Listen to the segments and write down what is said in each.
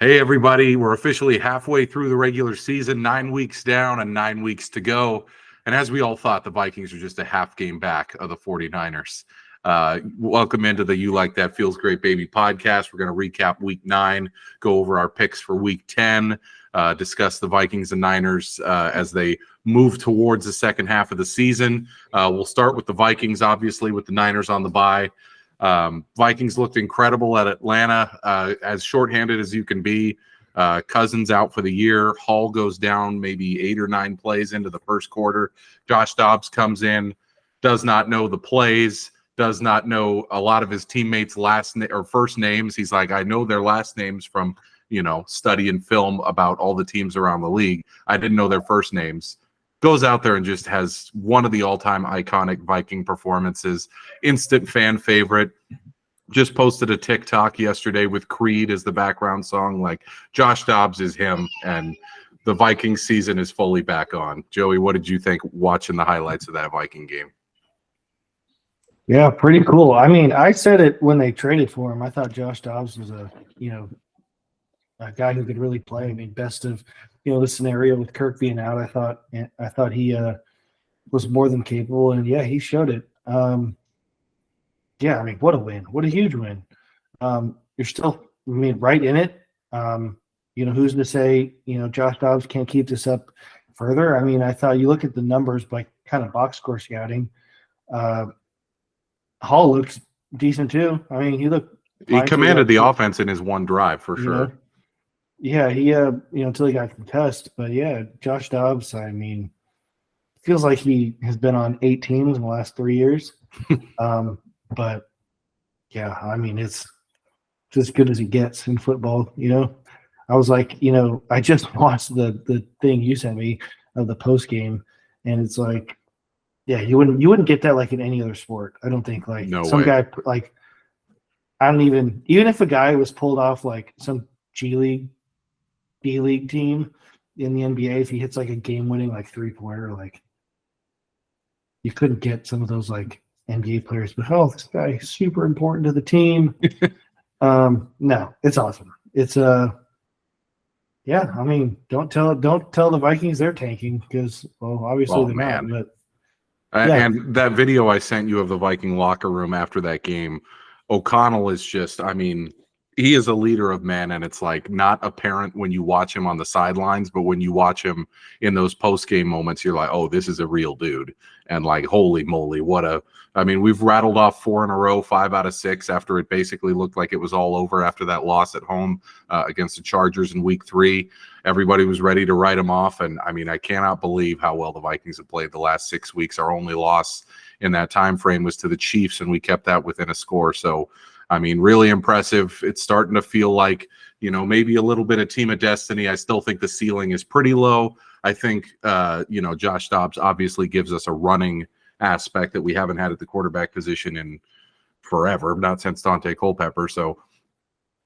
Hey, everybody. We're officially halfway through the regular season, 9 weeks down and 9 weeks to go. And as we all thought, the Vikings are just a half game back of the 49ers. Welcome into the You Like That Feels Great Baby podcast. We're going to recap week 9, go over our picks for week 10, discuss the Vikings and Niners as they move towards the second half of the season. We'll start with the Vikings, obviously, with the Niners on the bye. Vikings looked incredible at Atlanta, as shorthanded as you can be. Cousins out for the year. Hall goes down maybe 8 or 9 plays into the first quarter. Josh Dobbs comes in, does not know the plays, does not know a lot of his teammates' first names. He's like, I know their last names from, studying film about all the teams around the league. I didn't know their first names. Goes out there and just has one of the all-time iconic Viking performances. Instant fan favorite. Just posted a TikTok yesterday with Creed as the background song. Like, Josh Dobbs is him, and the Viking season is fully back on. Joey, what did you think watching the highlights of that Viking game? Yeah, pretty cool. I mean, I said it when they traded for him. I thought Josh Dobbs was a guy who could really play. I mean, best of the scenario with Kirk being out. I thought he was more than capable, and yeah, he showed it. Yeah, I mean, what a win! What a huge win. You're still, right in it. Who's to say Josh Dobbs can't keep this up further? I mean, I thought you look at the numbers by kind of box score scouting. Hall looks decent too. I mean, he commanded the offense in his one drive for sure. Yeah, he until he got concussed. But yeah, Josh Dobbs, I mean, feels like he has been on 8 teams in the last 3 years. But yeah, I mean, it's as good as it gets in football. I was like, I just watched the thing you sent me of the post game, and it's like, yeah, you wouldn't get that like in any other sport. I don't think like no some way. guy like I don't even if a guy was pulled off like some G League, B League team in the NBA, if he hits like a game winning like 3-pointer, like you couldn't get some of those like NBA players. But this guy is super important to the team. No, it's awesome. It's yeah. I mean, don't tell the Vikings they're tanking because obviously they're not. But and that video I sent you of the Viking locker room after that game, O'Connell is just, I mean, he is a leader of men, and it's like not apparent when you watch him on the sidelines, but when you watch him in those post-game moments, you're like, oh, this is a real dude. And like, holy moly, we've rattled off 4 in a row, 5 out of 6 after it basically looked like it was all over after that loss at home against the Chargers in week 3. Everybody was ready to write them off. And I mean, I cannot believe how well the Vikings have played the last 6 weeks. Our only loss in that time frame was to the Chiefs, and we kept that within a score. So, I mean, really impressive. It's starting to feel like, maybe a little bit of team of destiny. I still think the ceiling is pretty low. I think, Josh Dobbs obviously gives us a running aspect that we haven't had at the quarterback position in forever, not since Dante Culpepper. So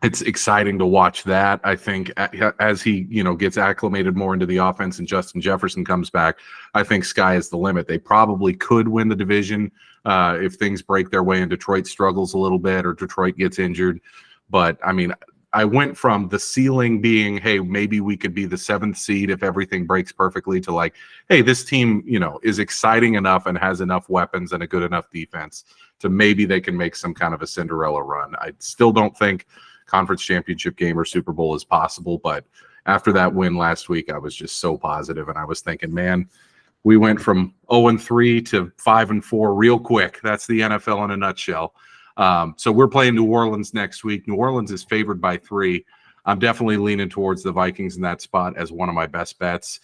it's exciting to watch that. I think as he, gets acclimated more into the offense and Justin Jefferson comes back, I think sky is the limit. They probably could win the division if things break their way and Detroit struggles a little bit or Detroit gets injured. But, I mean, I went from the ceiling being, hey, maybe we could be the 7th seed if everything breaks perfectly to like, hey, this team, is exciting enough and has enough weapons and a good enough defense to maybe they can make some kind of a Cinderella run. I still don't think conference championship game or Super Bowl is possible, but after that win last week, I was just so positive, and I was thinking, man, we went from 0-3 to 5-4 real quick. That's the NFL in a nutshell. So we're playing New Orleans next week. New Orleans is favored by 3. I'm definitely leaning towards the Vikings in that spot as one of my best bets.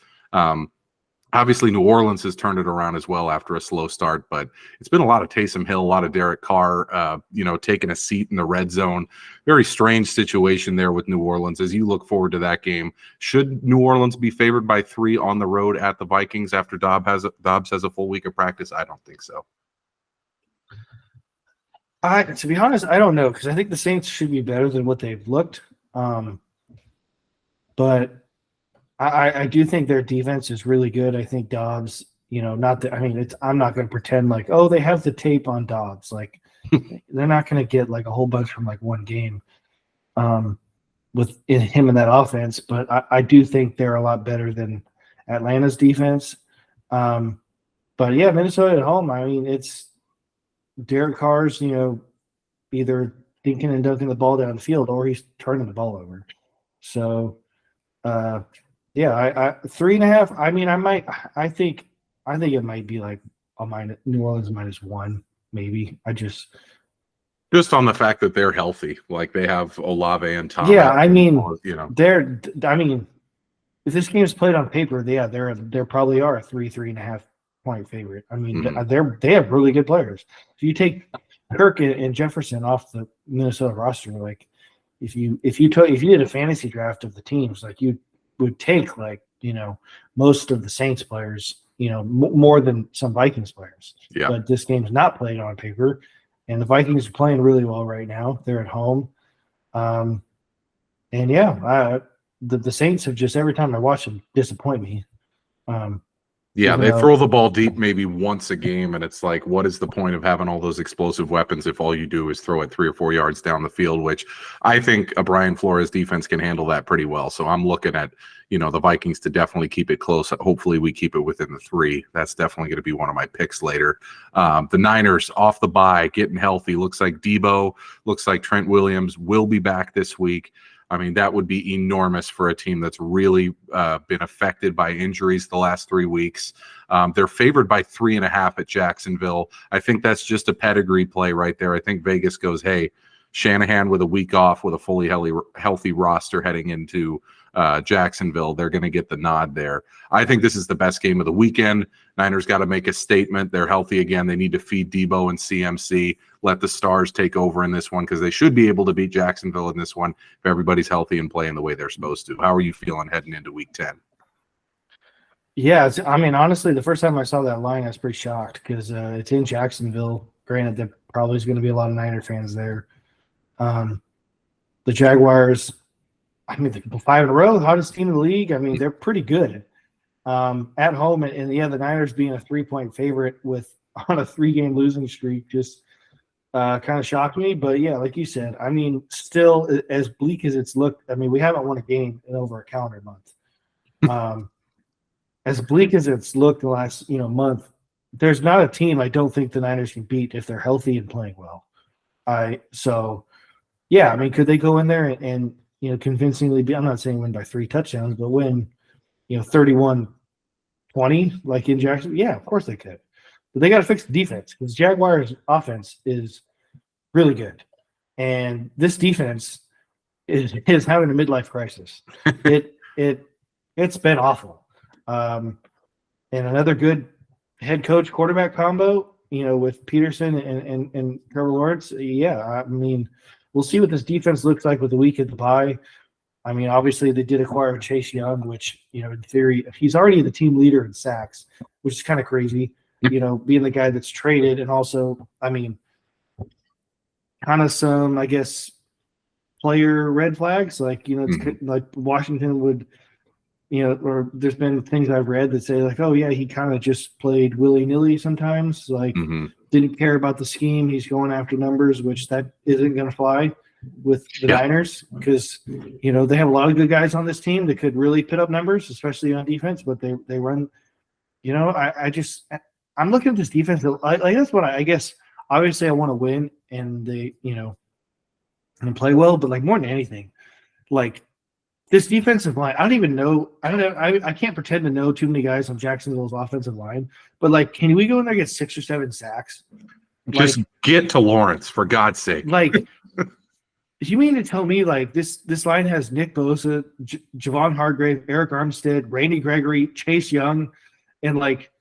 Obviously, New Orleans has turned it around as well after a slow start, but it's been a lot of Taysom Hill, a lot of Derek Carr, taking a seat in the red zone. Very strange situation there with New Orleans. As you look forward to that game, should New Orleans be favored by 3 on the road at the Vikings after Dobbs has a full week of practice? I don't think so. To be honest, I don't know because I think the Saints should be better than what they've looked. But I do think their defense is really good. I think Dobbs, I'm not going to pretend like, they have the tape on Dobbs. Like, they're not going to get like a whole bunch from like one game. with him in that offense, but I do think they're a lot better than Atlanta's defense. But yeah, Minnesota at home. I mean, it's Derek Carr's, either dinking and dunking the ball down the field or he's turning the ball over. So, yeah, I 3.5. I mean, I think it might be like New Orleans -1, maybe. Just on the fact that they're healthy, like they have Olave and Thomas. Yeah, I mean, you know, if this game is played on paper, there probably are a 3.5 point favorite. I mean, they have really good players. If you take Kirk and Jefferson off the Minnesota roster, like if you did a fantasy draft of the teams, like you would take most of the Saints players, more than some Vikings players. Yeah. But this game's not played on paper, and the Vikings are playing really well right now. They're at home, and yeah, the Saints have just every time I watch them disappoint me. Yeah, they throw the ball deep maybe once a game, and it's like, what is the point of having all those explosive weapons if all you do is throw it 3 or 4 yards down the field, which I think a Brian Flores defense can handle that pretty well. So I'm looking at, the Vikings to definitely keep it close. Hopefully we keep it within the 3. That's definitely going to be one of my picks later. The Niners off the bye, getting healthy. Looks like Debo, looks like Trent Williams will be back this week. I mean, that would be enormous for a team that's really been affected by injuries the last 3 weeks. They're favored by 3.5 at Jacksonville. I think that's just a pedigree play right there. I think Vegas goes, hey, Shanahan with a week off with a fully healthy roster heading into Jacksonville, they're going to get the nod there. I think this is the best game of the weekend. Niners got to make a statement. They're healthy again. They need to feed Debo and CMC. Let the stars take over in this one because they should be able to beat Jacksonville in this one if everybody's healthy and playing the way they're supposed to. How are you feeling heading into week 10? Yeah, I mean, honestly, the first time I saw that line, I was pretty shocked because it's in Jacksonville. Granted, there probably is going to be a lot of Niner fans there. The Jaguars, I mean, 5 in a row, hottest team in the league. I mean, they're pretty good at home. And the Niners being a 3-point favorite on a 3-game losing streak just kind of shocked me. But yeah, like you said, I mean, still as bleak as it's looked. I mean, we haven't won a game in over a calendar month. As bleak as it's looked the last month, there's not a team I don't think the Niners can beat if they're healthy and playing well. Yeah, I mean, could they go in there and convincingly be? I'm not saying win by 3 touchdowns, but win 31-20 like in Jacksonville. Yeah, of course they could, but they got to fix the defense because Jaguars' offense is really good, and this defense is having a midlife crisis. It's been awful. And another good head coach quarterback combo, with Peterson and Trevor Lawrence. Yeah, I mean, we'll see what this defense looks like with the week at the bye. I mean, obviously they did acquire Chase Young, which, in theory, he's already the team leader in sacks, which is kind of crazy, being the guy that's traded. And also, I mean, kind of some, I guess, player red flags, like, like Washington would, or there's been things I've read that say like, oh yeah, he kind of just played willy-nilly sometimes, like didn't care about the scheme. He's going after numbers, which that isn't going to fly with the Niners because, they have a lot of good guys on this team that could really put up numbers, especially on defense, but they run, I'm looking at this defense. Like that's what I guess, obviously I want to win and they, and play well, but like more than anything, like, this defensive line, I don't even know. I can't pretend to know too many guys on Jacksonville's offensive line. But like, can we go in there and get 6 or 7 sacks? Just get to Lawrence, for God's sake. Like, you mean to tell me like this line has Nick Bosa, Javon Hargrave, Eric Armstead, Randy Gregory, Chase Young, and like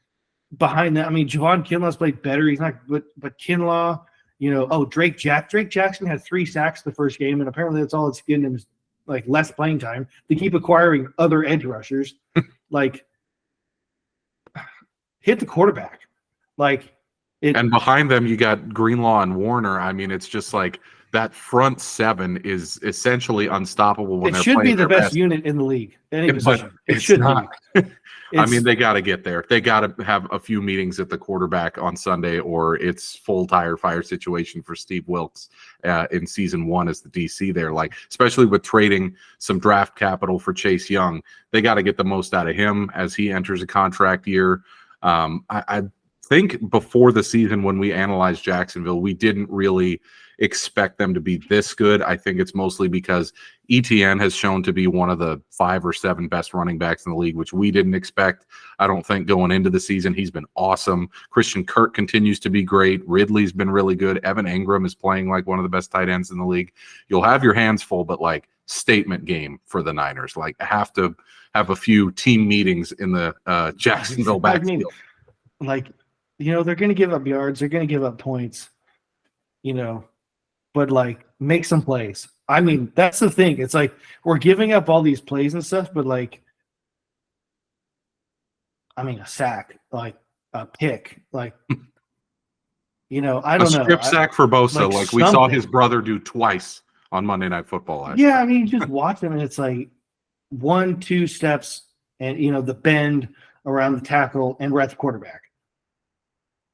behind that, I mean, Javon Kinlaw's played better. He's not, but Kinlaw, Drake Jackson had 3 sacks the first game, and apparently that's all it's getting him. Like less playing time. They keep acquiring other edge rushers. Like, hit the quarterback. Like, and behind them you got Greenlaw and Warner. I mean, it's just like that front seven is essentially unstoppable when It they're should playing be the their best unit in the league. Any But position. It it's should not. be. I mean, they got to get there. They got to have a few meetings at the quarterback on Sunday, or it's full tire fire situation for Steve Wilkes in season 1 as the DC there. Like, especially with trading some draft capital for Chase Young, they got to get the most out of him as he enters a contract year. I think before the season, when we analyzed Jacksonville, we didn't really expect them to be this good. I think it's mostly because ETN has shown to be one of the 5 or 7 best running backs in the league, which we didn't expect. I don't think going into the season, he's been awesome. Christian Kirk continues to be great. Ridley's been really good. Evan Engram is playing like one of the best tight ends in the league. You'll have your hands full, but like statement game for the Niners. Like, have to have a few team meetings in the Jacksonville backfield. Like, they're going to give up yards. They're going to give up points, but like make some plays. I mean, that's the thing. It's like we're giving up all these plays and stuff, but like, I mean, a sack, like a pick, like, I don't know. A strip sack for Bosa, like we saw his brother do twice on Monday Night Football last year. I mean, you just watch him and it's like 1-2 steps and, the bend around the tackle and we're at the quarterback.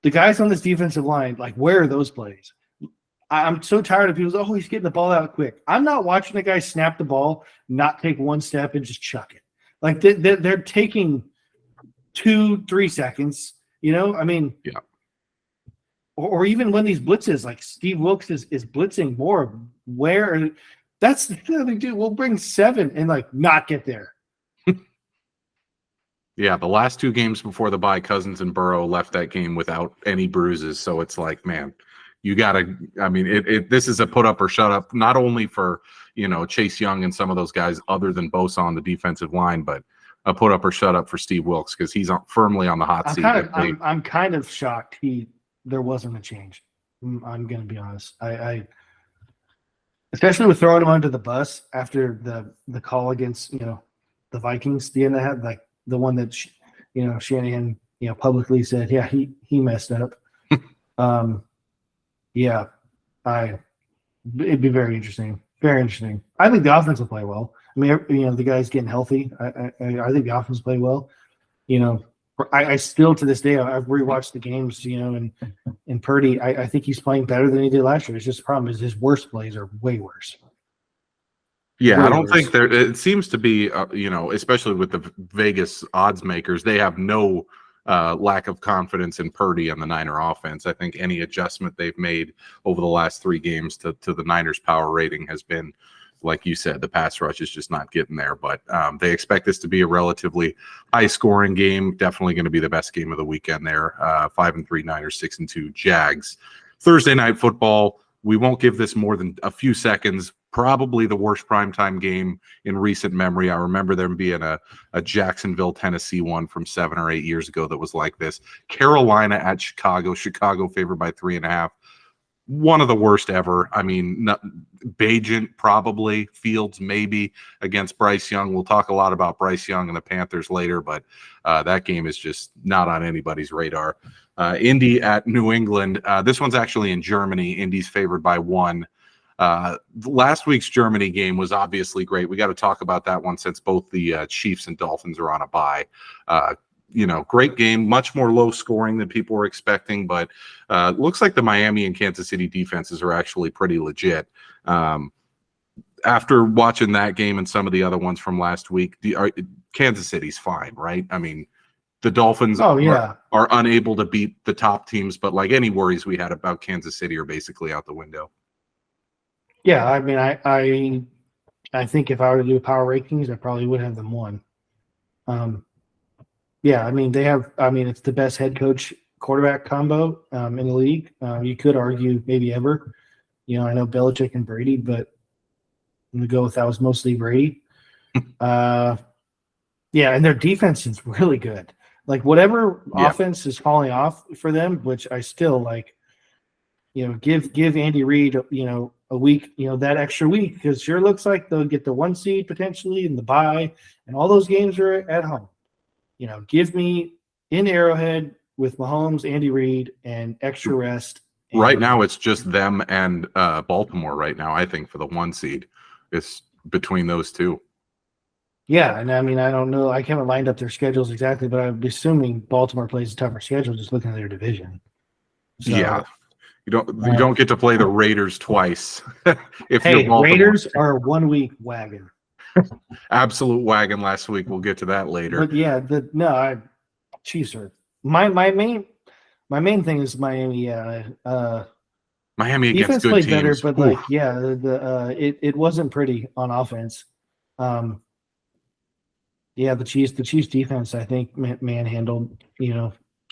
The guys on this defensive line, like, where are those plays? I'm so tired of people saying, he's getting the ball out quick. I'm not watching the guy snap the ball, not take 1 step and just chuck it. Like, they're taking 2-3 seconds, I mean, yeah. Or even when these blitzes, like Steve Wilkes is blitzing more. Where that's the thing they do. We'll bring 7 and like not get there. Yeah, the last 2 games before the bye, Cousins and Burrow left that game without any bruises. So it's like, man, you got to – I mean, this is a put up or shut up, not only for, Chase Young and some of those guys other than Bosa on the defensive line, but a put up or shut up for Steve Wilkes because he's firmly on the hot seat. I'm kind of shocked there wasn't a change. I'm going to be honest. I especially with throwing him under the bus after the call against, the Vikings, the end of like the one that, Shanahan, publicly said, yeah, he messed up. Yeah, it'd be very interesting. Very interesting. I think the offense will play well. I mean, the guy's getting healthy. I think the offense will play well. I still to this day I've rewatched the games. And Purdy, I think he's playing better than he did last year. It's just the problem is his worst plays are way worse. Yeah, I don't think there. It seems to be, especially with the Vegas odds makers, they have no lack of confidence in Purdy and the Niner offense. I think any adjustment they've made over the last 3 games to the Niners power rating has been, like you said, the pass rush is just not getting there. But they expect this to be a relatively high-scoring game. Definitely going to be the best game of the weekend there. 5-3 Niners, 6-2 Jags. Thursday Night Football. We won't give this more than a few seconds. Probably the worst primetime game in recent memory. I remember there being a Jacksonville, Tennessee one from 7 or 8 years ago that was like this. Carolina at Chicago. Chicago favored by 3.5. One of the worst ever. I mean, Bajent probably, Fields maybe against Bryce Young. We'll talk a lot about Bryce Young and the Panthers later, but that game is just not on anybody's radar. Indy at New England. This one's actually in Germany. Indy's favored by 1. Last week's Germany game was obviously great. We got to talk about that one since both the Chiefs and Dolphins are on a bye. Great game, much more low scoring than people were expecting, but looks like the Miami and Kansas City defenses are actually pretty legit. After watching that game and some of the other ones from last week, Kansas City's fine, right? I mean, the Dolphins are unable to beat the top teams, but like any worries we had about Kansas City are basically out the window. Yeah, I mean, I think if I were to do power rankings, I probably would have them 1. Yeah, I mean, it's the best head coach quarterback combo in the league. You could argue maybe ever. I know Belichick and Brady, but I'm going to go with that was mostly Brady. Yeah, and their defense is really good. Like whatever offense is falling off for them, which I still like, give Andy Reid, a week, that extra week, because sure looks like they'll get the 1 seed potentially in the bye, and all those games are at home. Give me in Arrowhead with Mahomes, Andy Reid, and extra rest Right now, it's just them and Baltimore right now, I think, for the 1 seed. It's between those two. Yeah, and I mean, I don't know. I haven't lined up their schedules exactly, but I'm assuming Baltimore plays a tougher schedule just looking at their division. So, Yeah. You don't get to play the Raiders twice. If you're Baltimore. Raiders are a 1 week wagon. Absolute wagon last week. We'll get to that later. But yeah, Chiefs are my main thing is Miami. Miami against defense good played teams. better, but it wasn't pretty on offense. The Chiefs defense, I think, manhandled.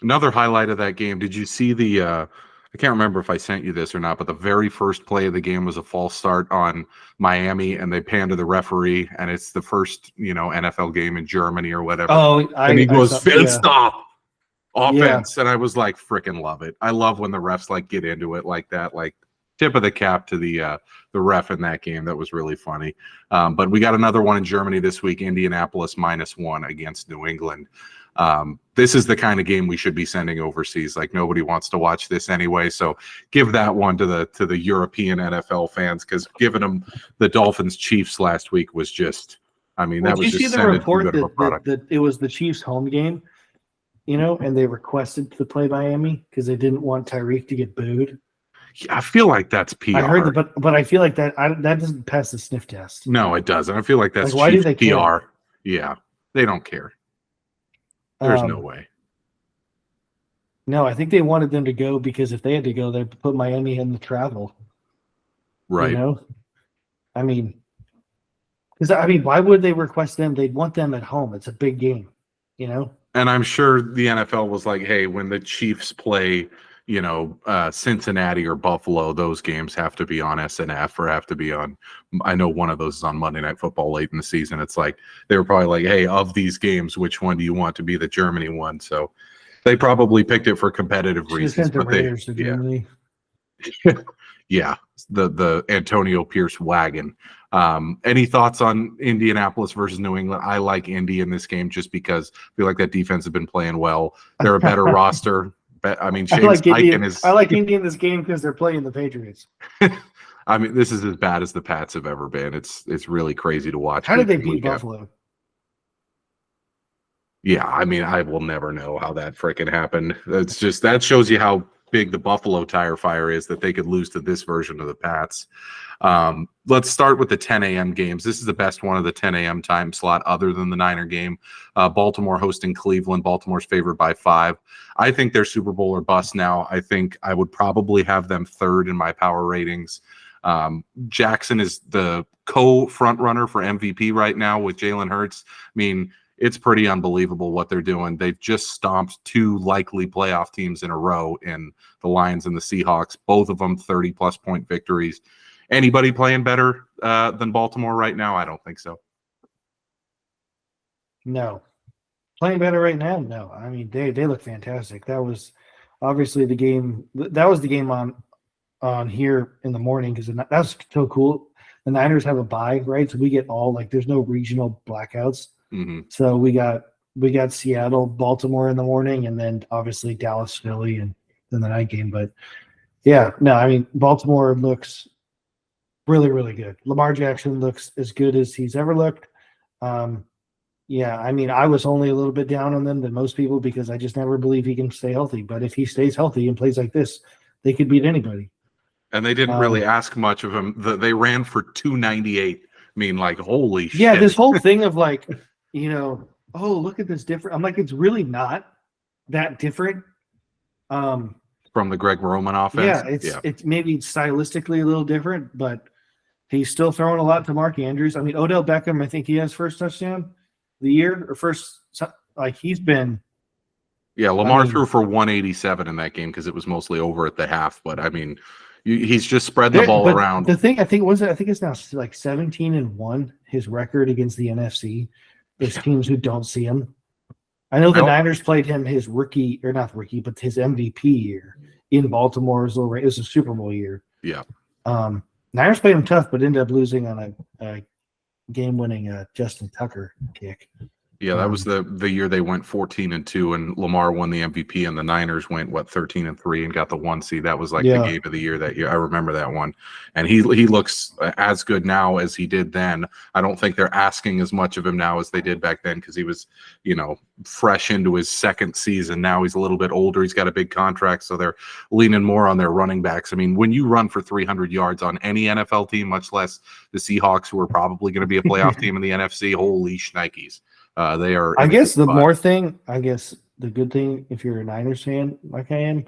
Another highlight of that game. Did you see the? I can't remember if I sent you this or not, but the very first play of the game was a false start on Miami, and they panned to the referee, and it's the first NFL game in Germany or whatever. Oh, and he goes, stop offense, and I was like, freaking love it. I love when the refs like get into it like that. Like, tip of the cap to the ref in that game. That was really funny. But we got another one in Germany this week. Indianapolis -1 against New England. This is the kind of game we should be sending overseas. Like, nobody wants to watch this anyway. So give that one to the European NFL fans, because giving them the Dolphins Chiefs last week was just, that was just. Did you see the report that it was the Chiefs home game, and they requested to play Miami because they didn't want Tyreek to get booed? Yeah, I feel like that's PR. I heard that, but I feel like that doesn't pass the sniff test. No, it doesn't. I feel like that's why do they PR. care? Yeah, they don't care. There's no way. No, I think they wanted them to go because if they had to go, they'd put Miami in the travel. Right. Why would they request them? They'd want them at home. It's a big game, And I'm sure the NFL was like, hey, when the Chiefs play, Cincinnati or Buffalo, those games have to be on SNF or have to be on. I know one of those is on Monday Night Football late in the season. It's like they were probably like, hey, of these games, which one do you want to be the Germany one? So they probably picked it for competitive reasons. But Raiders to Germany. Yeah, the Antonio Pierce wagon. Any thoughts on Indianapolis versus New England? I like Indy in this game just because I feel like that defense has been playing well. They're a better roster. James Eichen is. I like Indy in this game because they're playing the Patriots. This is as bad as the Pats have ever been. It's really crazy to watch. How did they beat Buffalo? Yeah, I will never know how that freaking happened. That's just, that shows you how big the Buffalo tire fire is that they could lose to this version of the Pats. Let's start with the 10 a.m. games. This is the best one of the 10 a.m. time slot other than the Niner game. Baltimore hosting Cleveland. Baltimore's favored by 5. I think they're Super Bowl or bust now. I think I would probably have them third in my power ratings. Jackson is the co-front runner for MVP right now with Jalen Hurts. It's pretty unbelievable what they're doing. They've just stomped 2 likely playoff teams in a row in the Lions and the Seahawks, both of them 30-plus point victories. Anybody playing better than Baltimore right now? I don't think so. No. Playing better right now? No. They look fantastic. That was obviously the game. That was the game on here in the morning because that's so cool. The Niners have a bye, right? So we get all, there's no regional blackouts. Mm-hmm. So we got Seattle, Baltimore in the morning, and then obviously Dallas, Philly, and then the night game. But yeah, no, Baltimore looks really, really good. Lamar Jackson looks as good as he's ever looked. I was only a little bit down on them than most people because I just never believe he can stay healthy. But if he stays healthy and plays like this, they could beat anybody. And they didn't really ask much of him. They ran for 298. Holy shit. Yeah, this whole thing of oh, look at this different. I'm like, it's really not that different. From the Greg Roman offense? Yeah, it's maybe stylistically a little different, but he's still throwing a lot to Mark Andrews. Odell Beckham, I think he has first touchdown of the year or first, he's been. Yeah, Lamar threw for 187 in that game because it was mostly over at the half, but he's just spread the ball around. The thing I think it's now 17-1 his record against the NFC. There's teams who don't see him. I know the Niners played him his rookie, or not rookie, but his MVP year in Baltimore. It was a Super Bowl year. Yeah. Niners played him tough, but ended up losing on a game-winning Justin Tucker kick. Yeah, that was the year they went 14-2, and Lamar won the MVP, and the Niners went 13-3 and got the 1 seed. That was like the game of the year that year. I remember that one, and he looks as good now as he did then. I don't think they're asking as much of him now as they did back then because he was, fresh into his second season. Now he's a little bit older. He's got a big contract, so they're leaning more on their running backs. I mean, when you run for 300 yards on any NFL team, much less the Seahawks, who are probably going to be a playoff team in the NFC, holy shnikes. They are. I guess the good thing, if you're a Niners fan like I am,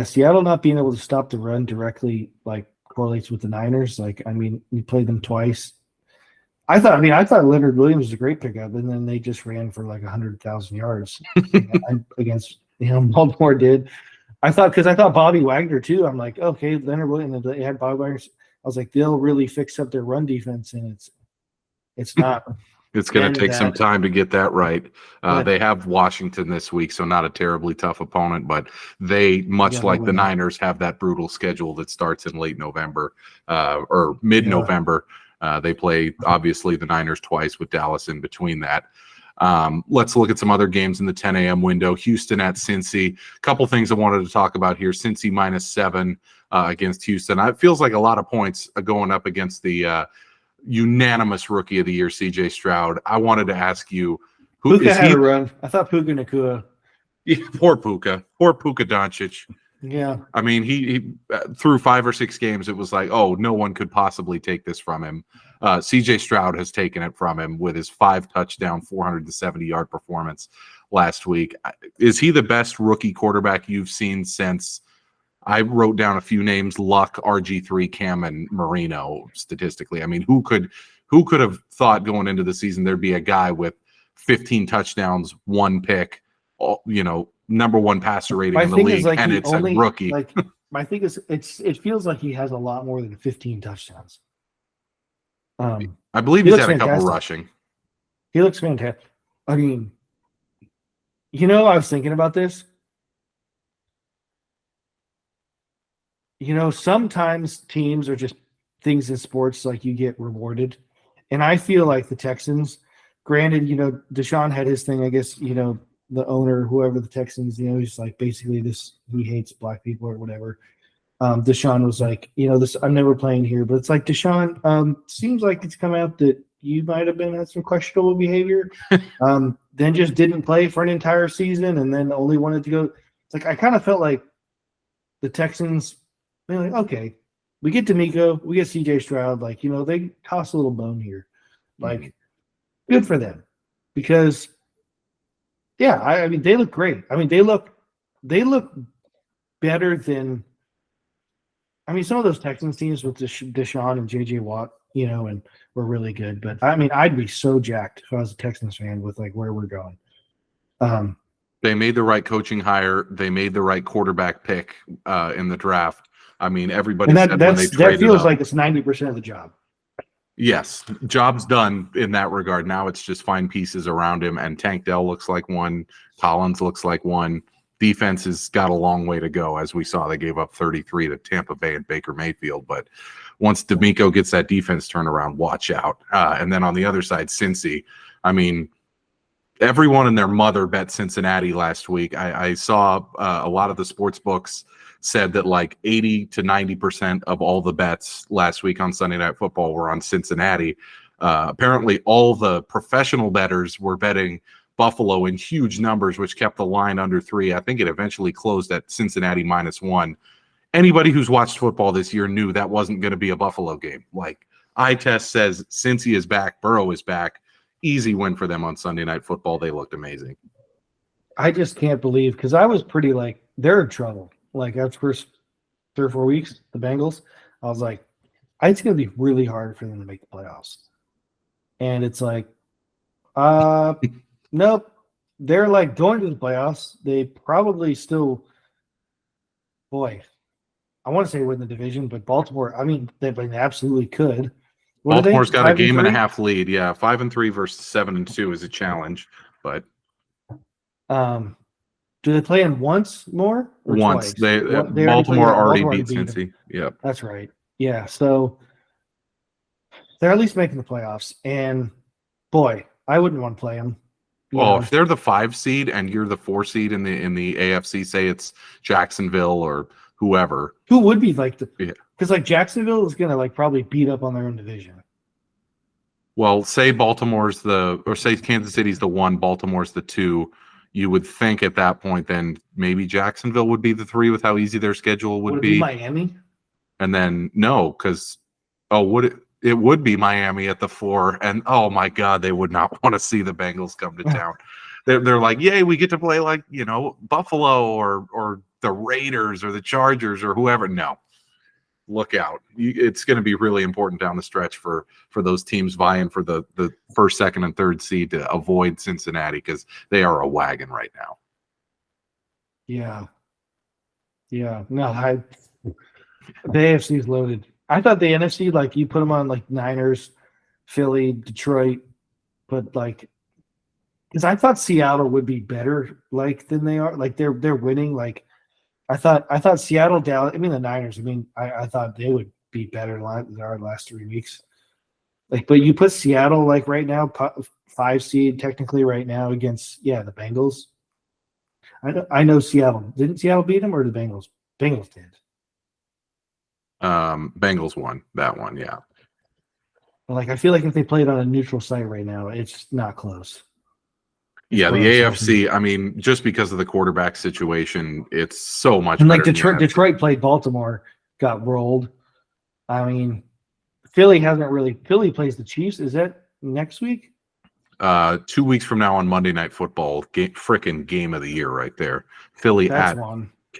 Seattle not being able to stop the run directly correlates with the Niners. You played them twice. I thought Leonard Williams was a great pickup, and then they just ran for 100,000 yards against Baltimore did. I thought Bobby Wagner too. I'm like, okay, Leonard Williams. They had Bobby Wagner. I was like, they'll really fix up their run defense, and it's not. It's going to take some time to get that right. They have Washington this week, so not a terribly tough opponent, but they, much like the Niners, have that brutal schedule that starts in late November or mid-November. They play, obviously, the Niners twice with Dallas in between that. Let's look at some other games in the 10 a.m. window. Houston at Cincy. A couple things I wanted to talk about here. Cincy -7 against Houston. It feels like a lot of points going up against the unanimous rookie of the year, CJ Stroud. I wanted to ask you, Puka had a run. I thought Puka Nacua. Yeah, poor Puka Doncic. Yeah. I mean, he through 5 or 6 games, it was like, oh, no one could possibly take this from him. CJ Stroud has taken it from him with his 5 touchdown, 470-yard performance last week. Is he the best rookie quarterback you've seen since? I wrote down a few names: Luck, RG3, Cam, and Marino. Statistically, I mean, who could have thought going into the season there'd be a guy with 15 touchdowns, 1 pick, number 1 passer rating in the league, and it's a rookie. My thing is, it feels like he has a lot more than 15 touchdowns. I believe he's had a couple rushing. He looks fantastic. I mean, I was thinking about this. Sometimes teams are just things in sports, you get rewarded. And I feel like the Texans, granted, Deshaun had his thing, I guess, the owner, whoever the Texans, he's basically this, he hates black people or whatever. Deshaun was like, this, I'm never playing here, but it's like, Deshaun, seems like it's come out that you might have had some questionable behavior. Then just didn't play for an entire season and then only wanted to go. It's like, I kind of felt like the Texans, they're like, okay, we get D'Amico, we get CJ Stroud, they toss a little bone here. Good for them. Because I mean, they look great. I mean, they look better than some of those Texans teams with Deshaun and JJ Watt, and were really good. But I mean, I'd be so jacked if I was a Texans fan with where we're going. They made the right coaching hire. They made the right quarterback pick in the draft. I mean, everybody said when they traded that feels up, like it's 90% of the job. Yes, job's done in that regard. Now it's just find pieces around him, and Tank Dell looks like one. Collins looks like one. Defense has got a long way to go. As we saw, they gave up 33 to Tampa Bay and Baker Mayfield. But once D'Amico gets that defense turned around, watch out. And then on the other side, Cincy. I mean, everyone and their mother bet Cincinnati last week. I saw a lot of the sports books said that 80 to 90% of all the bets last week on Sunday Night Football were on Cincinnati. Apparently, all the professional bettors were betting Buffalo in huge numbers, which kept the line under 3. I think it eventually closed at Cincinnati -1. Anybody who's watched football this year knew that wasn't going to be a Buffalo game. Eye test says Cincy is back, Burrow is back. Easy win for them on Sunday Night Football. They looked amazing. I just can't believe, because I was pretty they're in trouble. After the first 3 or 4 weeks, the Bengals, I was like, it's going to be really hard for them to make the playoffs. And it's nope. They're going to the playoffs. They probably still, I want to say win the division, but Baltimore, they absolutely could. Baltimore's got a game and a half lead. Yeah, 5-3 versus 7-2 is a challenge, but do they play in once more? Or once twice? Baltimore already beat Cincy. Yep, that's right. Yeah, so they're at least making the playoffs, and I wouldn't want to play them. Well, if they're the 5 seed and you're the 4 seed in the AFC, say it's Jacksonville or whoever. Who would be like because like Jacksonville is gonna like probably beat up on their own division. Well, say say Kansas City's the 1, Baltimore's the 2. You would think at that point then maybe Jacksonville would be the 3 with how easy their schedule would be. Miami? And then no, because it would be Miami at the 4, and oh my God, they would not want to see the Bengals come to town. They're like, yay, we get to play like Buffalo or the Raiders or the Chargers or whoever. No, look out! It's going to be really important down the stretch for those teams vying for the 1st, 2nd, and 3rd seed to avoid Cincinnati because they are a wagon right now. Yeah. No, the AFC is loaded. I thought the NFC, like you put them on like Niners, Philly, Detroit, but like, because I thought Seattle would be better like than they are. Like they're winning. Like I thought Seattle, Dallas. I mean the Niners. I mean I thought they would be better than they are the last 3 weeks. Like, but you put Seattle like right now, 5 seed technically right now against the Bengals. I know Seattle. Didn't Seattle beat them or the Bengals? Bengals did. Bengals won that one, yeah. Like I feel like if they played on a neutral site right now, it's not close. Yeah, the AFC. I mean, just because of the quarterback situation, it's so much. And like Detroit played Baltimore, got rolled. I mean, Philly hasn't really. Philly plays the Chiefs. Is that next week? 2 weeks from now on Monday Night Football. Frickin' game of the year right there. Philly at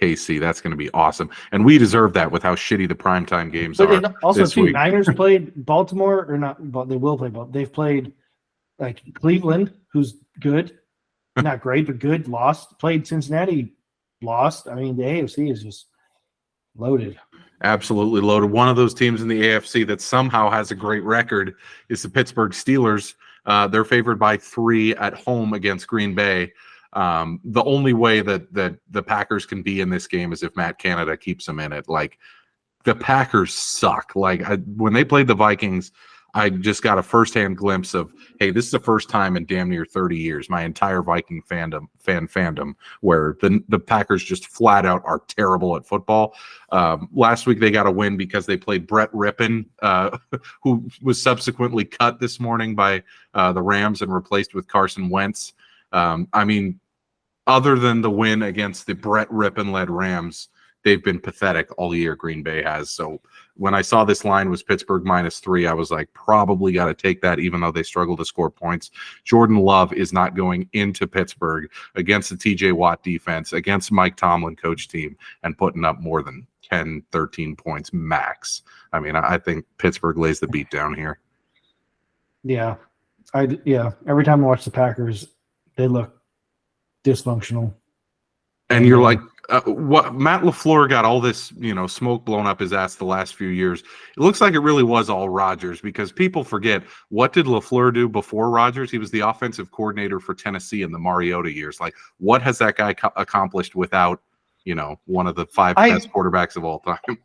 KC. That's going to be awesome, and we deserve that with how shitty the primetime games are. Also, too, Niners played Baltimore or not? But they will play. They've played like Cleveland, who's good, not great, but good. Lost. Played Cincinnati, lost. I mean, the AFC is just loaded. Absolutely loaded. One of those teams in the AFC that somehow has a great record is the Pittsburgh Steelers. They're favored by 3 at home against Green Bay. The only way that the Packers can be in this game is if Matt Canada keeps them in it. Like the Packers suck. Like when they played the Vikings, I just got a firsthand glimpse of, hey, this is the first time in damn near 30 years, my entire Viking fandom, where the Packers just flat out are terrible at football. Last week they got a win because they played Brett Rippon, who was subsequently cut this morning by the Rams and replaced with Carson Wentz. I mean, other than the win against the Brett Rippon-led Rams, they've been pathetic all year, Green Bay has. So when I saw this line was Pittsburgh -3, I was like, probably got to take that, even though they struggle to score points. Jordan Love is not going into Pittsburgh against the TJ Watt defense, against Mike Tomlin coach team, and putting up more than 10, 13 points max. I mean, I think Pittsburgh lays the beat down here. Yeah. Every time I watch the Packers, they look dysfunctional. And you're like, what Matt LaFleur got all this, smoke blown up his ass the last few years. It looks like it really was all Rodgers, because people forget, what did LaFleur do before Rodgers? He was the offensive coordinator for Tennessee in the Mariota years. Like, what has that guy accomplished without, one of the 5 best quarterbacks of all time?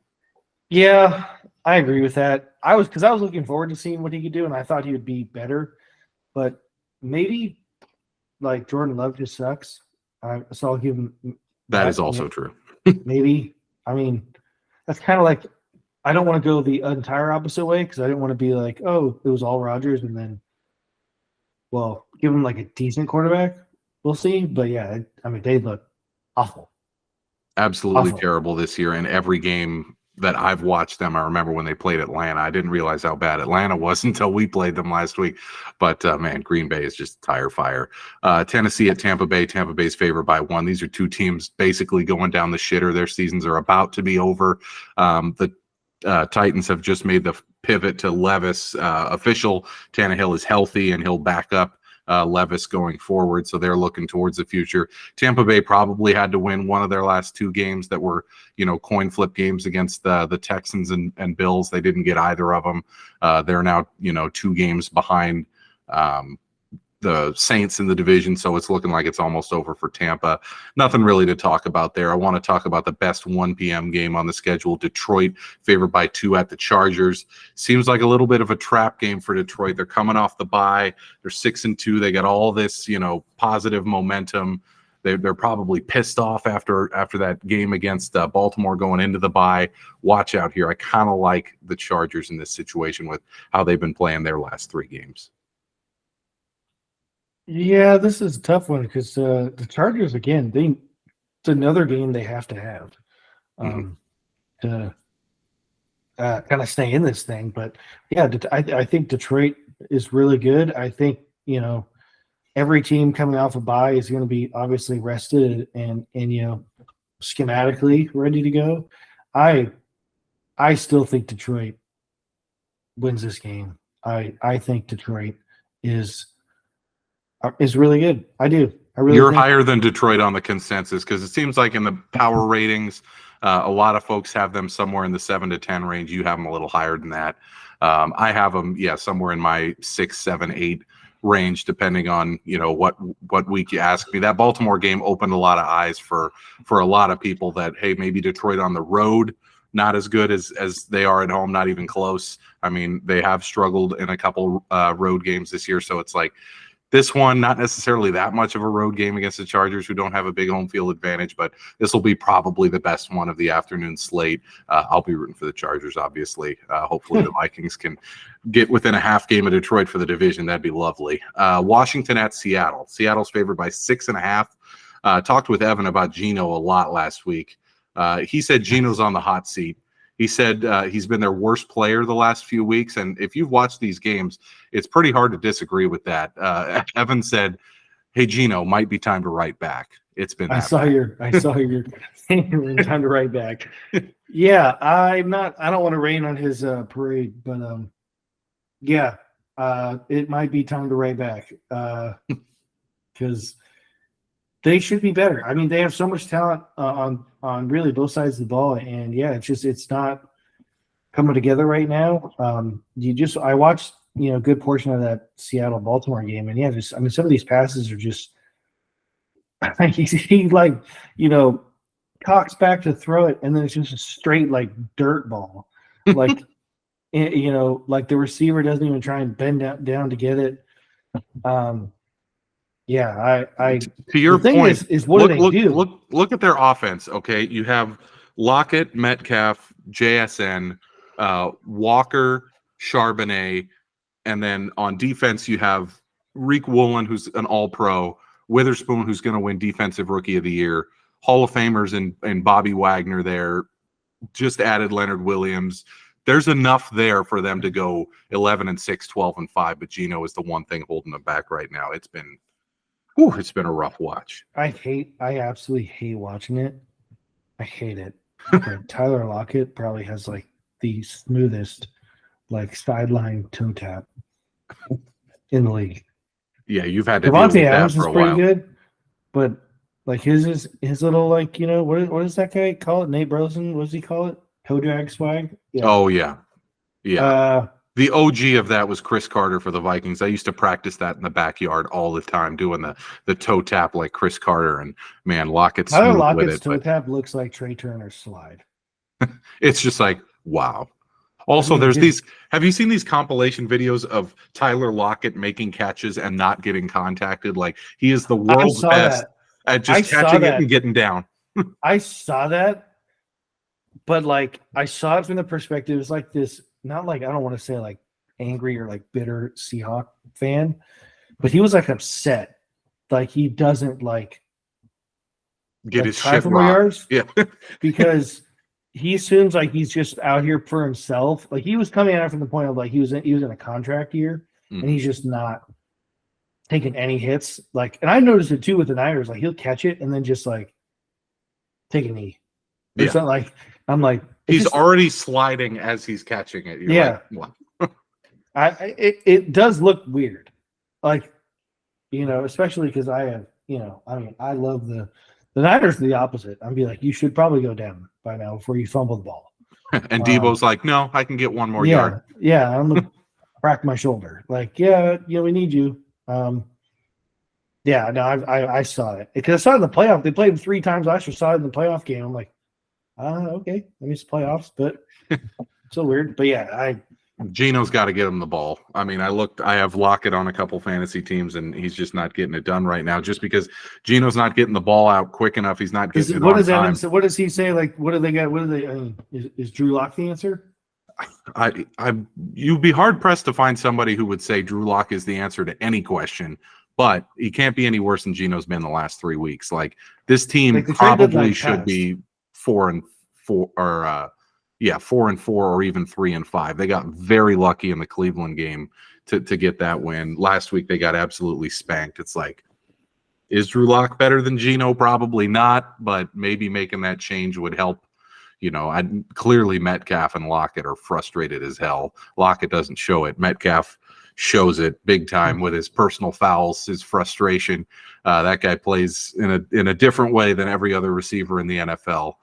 Yeah, I agree with that. I was looking forward to seeing what he could do, and I thought he would be better, but maybe like Jordan Love just sucks. So I'll give him. That is also true. Maybe. I mean, that's kind of like, I don't want to go the entire opposite way, because I didn't want to be like, oh, it was all Rodgers, and then, well, give him like a decent quarterback. We'll see. But yeah, I mean, they look awful. Absolutely terrible this year. In every game that I've watched them, I remember when they played Atlanta, I didn't realize how bad Atlanta was until we played them last week. But man, Green Bay is just tire fire. Tennessee at Tampa Bay. Tampa Bay's favored by 1. These are 2 teams basically going down the shitter. Their seasons are about to be over. The Titans have just made the pivot to Levis official. Tannehill is healthy and he'll back up Levis going forward, so they're looking towards the future. Tampa Bay probably had to win one of their last 2 games that were, coin flip games against the Texans and Bills. They didn't get either of them. They're now, 2 games behind the Saints in the division, so it's looking like it's almost over for Tampa. Nothing really to talk about there. I want to talk about the best 1 p.m. game on the schedule. Detroit favored by 2 at the Chargers. Seems like a little bit of a trap game for Detroit. They're coming off the bye. They're 6-2. They got all this, positive momentum. They're probably pissed off after that game against Baltimore going into the bye. Watch out here. I kind of like the Chargers in this situation with how they've been playing their last 3 games. Yeah, this is a tough one because the Chargers, again, it's another game they have to have to kind of stay in this thing. But yeah, I think Detroit is really good. I think, every team coming off a bye is going to be obviously rested and schematically ready to go. I still think Detroit wins this game. I think Detroit is really good. I do. You're higher than Detroit on the consensus because it seems like in the power ratings, a lot of folks have them somewhere in the 7 to 10 range. You have them a little higher than that. I have them, somewhere in my 6, 7, 8 range, depending on what week you ask me. That Baltimore game opened a lot of eyes for a lot of people that, hey, maybe Detroit on the road not as good as they are at home, not even close. I mean, they have struggled in a couple road games this year, so it's like this one, not necessarily that much of a road game against the Chargers, who don't have a big home field advantage, but this will be probably the best one of the afternoon slate. I'll be rooting for the Chargers, obviously. Hopefully the Vikings can get within a half game of Detroit for the division. That'd be lovely. Washington at Seattle. Seattle's favored by 6.5. Talked with Evan about Geno a lot last week. He said Geno's on the hot seat. He said he's been their worst player the last few weeks. And if you've watched these games, it's pretty hard to disagree with that. Evan said, hey, Geno, might be time to write back. It's been I saw your time to write back. Yeah, I don't want to rain on his parade, but it might be time to write back because they should be better. I mean, they have so much talent on really both sides of the ball, and it's not coming together right now. I watched a good portion of that Seattle Baltimore game, and some of these passes are just he cocks back to throw it, and then it's just a straight dirt ball, like the receiver doesn't even try and bend down to get it. To your point, is what do they do? Look at their offense. Okay, you have Lockett, Metcalf, JSN, Walker, Charbonnet, and then on defense you have Reek Woolen, who's an All-Pro, Witherspoon, who's going to win Defensive Rookie of the Year, Hall of Famers and Bobby Wagner there. Just added Leonard Williams. There's enough there for them to go 11-6, 12-5. But Geno is the one thing holding them back right now. It's been a rough watch. I absolutely hate watching it. I hate it. Tyler Lockett probably has the smoothest sideline toe tap in the league. Yeah, you've had to deal with Adams that for a is pretty while. good, but his little what does that guy call it? Nate Burleson, what does he call it? Toe drag swag. Yeah. Oh yeah. The OG of that was Chris Carter for the Vikings. I used to practice that in the backyard all the time, doing the toe tap like Chris Carter. And man, Lockett's smooth with it. Toe tap looks like Trey Turner's slide. It's just like, wow. Also, there's these. Have you seen these compilation videos of Tyler Lockett making catches and not getting contacted? Like he is the world's best at just catching it and getting down. I saw that, but I saw it from the perspective. It was like this. Not I don't want to say angry or bitter Seahawk fan, but he was upset. He doesn't get his try shit for more yards. Yeah. Because he assumes he's just out here for himself. He was coming at it from the point of he was in a contract year and he's just not taking any hits. And I noticed it too with the Niners. He'll catch it and then just take a knee. Yeah. I'm he's already sliding as he's catching it. You're wow. It does look weird, especially because I have, I love the Niners are the opposite. I'd be you should probably go down by now before you fumble the ball. And Debo's no, I can get one more yard. Yeah, I'm gonna crack my shoulder. We need you. Yeah, no, I saw it because I saw it in the playoff. They played him 3 times last year. Saw it in the playoff game. I'm like, okay, I miss playoffs, but so weird. But yeah, Geno's got to get him the ball. I mean, I have Lockett on a couple fantasy teams, and he's just not getting it done right now. Just because Geno's not getting the ball out quick enough, he's not getting it what on does time. Evan say? What does he say? Like, what do they got? What do they? Is Drew Lock the answer? You'd be hard pressed to find somebody who would say Drew Lock is the answer to any question, but he can't be any worse than Geno's been the last 3 weeks. Like this team Like, probably should be 4-4 or 4-4 or even 3-5. They got very lucky in the Cleveland game to get that win. Last week they got absolutely spanked. It's like, is Drew Lock better than Geno? Probably not, but maybe making that change would help. Clearly Metcalf and Lockett are frustrated as hell. Lockett doesn't show it. Metcalf shows it big time with his personal fouls, his frustration. That guy plays in a different way than every other receiver in the NFL.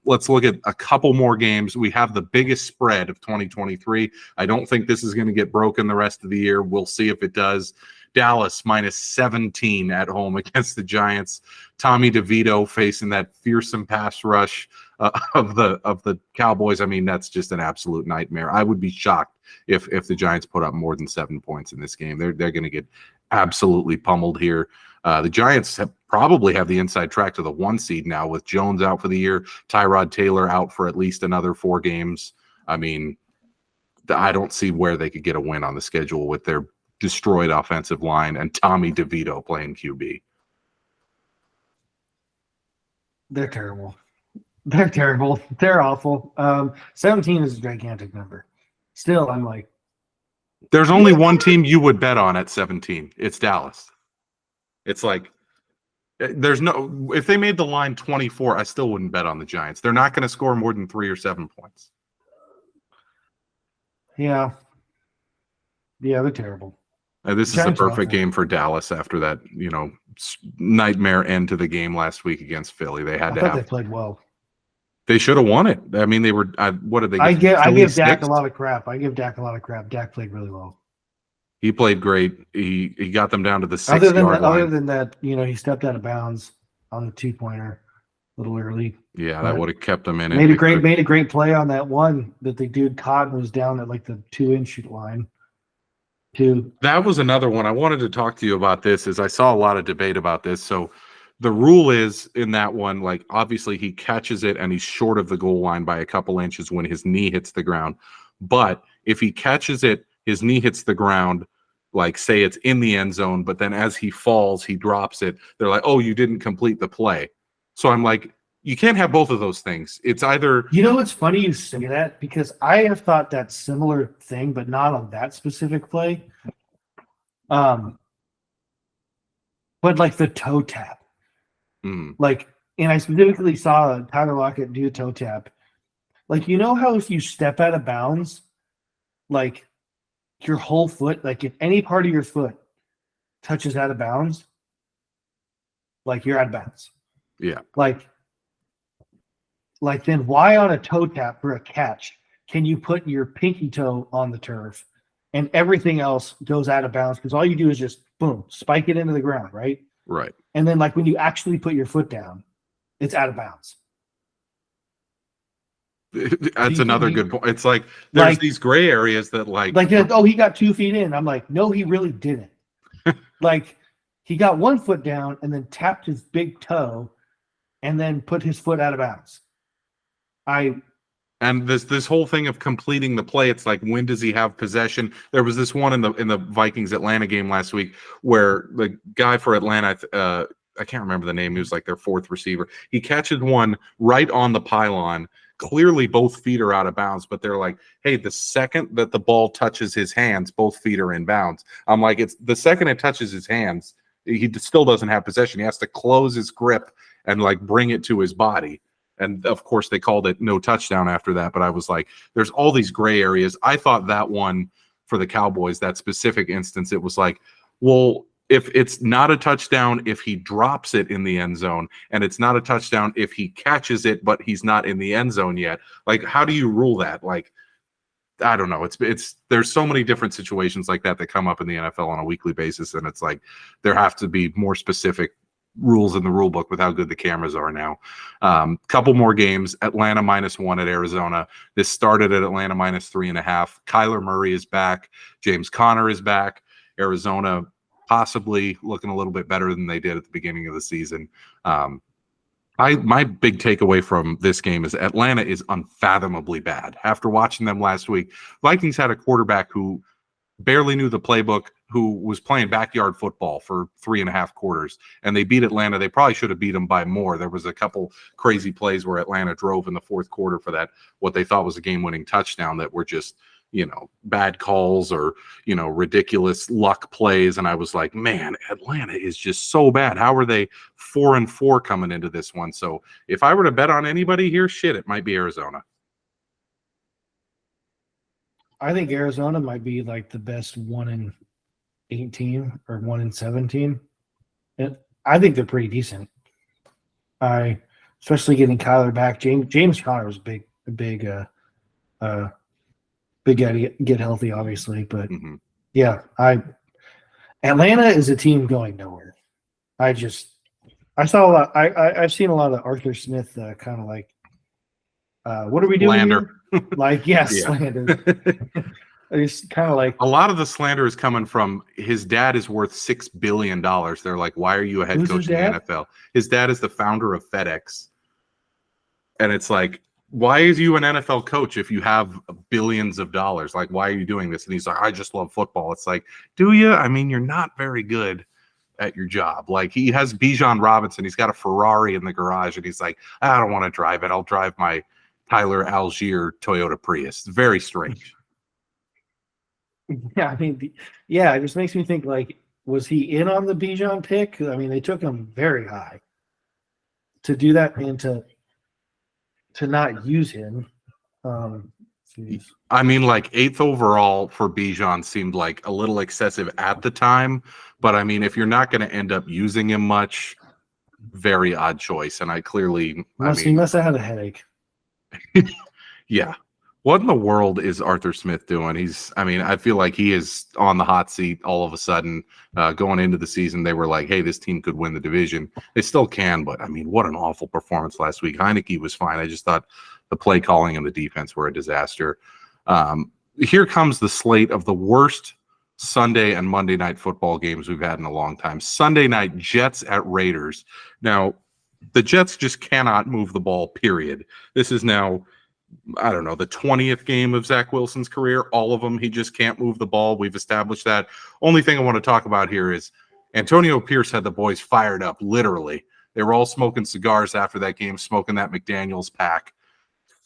Let's look at a couple more games. We have the biggest spread of 2023. I don't think this is going to get broken the rest of the year. We'll see if it does. Dallas -17 at home against the Giants. Tommy DeVito facing that fearsome pass rush of the Cowboys. I mean, that's just an absolute nightmare. I would be shocked if the Giants put up more than 7 points in this game. They're going to get absolutely pummeled here. The Giants probably have the inside track to the 1 seed now with Jones out for the year, Tyrod Taylor out for at least another 4 games. I mean, I don't see where they could get a win on the schedule with their destroyed offensive line and Tommy DeVito playing QB. They're terrible. They're terrible. They're awful. 17 is a gigantic number. Still, I'm like, there's only one team you would bet on at 17. It's Dallas. It's like, if they made the line 24, I still wouldn't bet on the Giants. They're not going to score more than 3 or 7 points. Yeah, they're terrible. This is the perfect game for Dallas after that, nightmare end to the game last week against Philly. They played well. They should have won it. I mean, they were. What did they? I give Dak a lot of crap. Dak played really well. He played great. He got them down to the 6 yard line. Other than that, he stepped out of bounds on the 2-pointer a little early. Yeah, that would have kept them in. Made a great play on that one that the dude caught and was down at like the 2-inch line. That was another one I wanted to talk to you about. This is I saw a lot of debate about this. So the rule is in that one, like obviously he catches it and he's short of the goal line by a couple inches when his knee hits the ground. But if he catches it, his knee hits the ground, like say it's in the end zone, but then as he falls, he drops it. They're like, oh, you didn't complete the play. So I'm like, you can't have both of those things. It's either. It's funny you say that because I have thought that similar thing, but not on that specific play. But like the toe tap. Like, and I specifically saw Tyler Lockett do a toe tap. Like, how if you step out of bounds, like your whole foot, like if any part of your foot touches out of bounds, like you're out of bounds. Yeah. Like then why on a toe tap for a catch can you put your pinky toe on the turf and everything else goes out of bounds? Because all you do is just boom, spike it into the ground, right? Right. And then like when you actually put your foot down, it's out of bounds. That's another good point. It's like there's these gray areas that he got 2 feet in. I'm like, no, he really didn't. Like he got 1 foot down and then tapped his big toe and then put his foot out of bounds. And this whole thing of completing the play, it's like, when does he have possession? There was this one in the Vikings Atlanta game last week where the guy for Atlanta, I can't remember the name, he was like their 4th receiver. He catches one right on the pylon. Clearly both feet are out of bounds, but they're like, hey, the second that the ball touches his hands, both feet are in bounds. I'm like, it's the second it touches his hands, he still doesn't have possession. He has to close his grip and like bring it to his body. And of course they called it no touchdown after that. But I was like, there's all these gray areas. I thought that one for the Cowboys, that specific instance, it was like, well, if it's not a touchdown if he drops it in the end zone, and it's not a touchdown if he catches it, but he's not in the end zone yet. Like, how do you rule that? Like, I don't know. It's there's so many different situations like that come up in the NFL on a weekly basis, and it's like there have to be more specific rules in the rule book with how good the cameras are now. Couple more games. Atlanta -1 at Arizona. This started at Atlanta -3.5. Kyler Murray is back. James Conner is back. Arizona possibly looking a little bit better than they did at the beginning of the season. My big takeaway from this game is Atlanta is unfathomably bad. After watching them last week, Vikings had a quarterback who barely knew the playbook, who was playing backyard football for 3.5 quarters, and they beat Atlanta. They probably should have beat them by more. There was a couple crazy plays where Atlanta drove in the fourth quarter for that, what they thought was a game-winning touchdown, that were just, bad calls or, ridiculous luck plays. And I was like, man, Atlanta is just so bad. How are they 4-4 coming into this one? So if I were to bet on anybody here, it might be Arizona. I think Arizona might be like the best 1-18 or 1-17. And I think they're pretty decent. Especially getting Kyler back. James Conner was a big guy to get healthy, obviously. But yeah, Atlanta is a team going nowhere. I've seen a lot of Arthur Smith kind of like, what are we doing slander? Slander. It's kind of like a lot of the slander is coming from his dad is worth $6 billion. They're like, why are you a head coach in the NFL? His dad is the founder of FedEx. And it's like, why is you an NFL coach if you have billions of dollars? Like, why are you doing this? And he's like, I just love football. It's like, do you? I mean, you're not very good at your job. Like, he has Bijan Robinson. He's got a Ferrari in the garage, and he's like, I don't want to drive it. I'll drive my Tyler Algier Toyota Prius. It's very strange. Yeah, I mean, it just makes me think, like, was he in on the Bijan pick? I mean, they took him very high. To do that and to not use him. I mean, like 8th overall for Bijan seemed like a little excessive at the time. But I mean, if you're not going to end up using him much, very odd choice. And he must have had a headache. Yeah. What in the world is Arthur Smith doing? I feel like he is on the hot seat all of a sudden. Going into the season, they were like, hey, this team could win the division. They still can, but I mean, what an awful performance last week. Heineke was fine. I just thought the play calling and the defense were a disaster. Here comes the slate of the worst Sunday and Monday night football games we've had in a long time. Sunday night, Jets at Raiders. Now, the Jets just cannot move the ball, period. This is now, I don't know, the 20th game of Zach Wilson's career. All of them, he just can't move the ball. We've established that. Only thing I want to talk about here is Antonio Pierce had the boys fired up, literally. They were all smoking cigars after that game, smoking that McDaniels pack.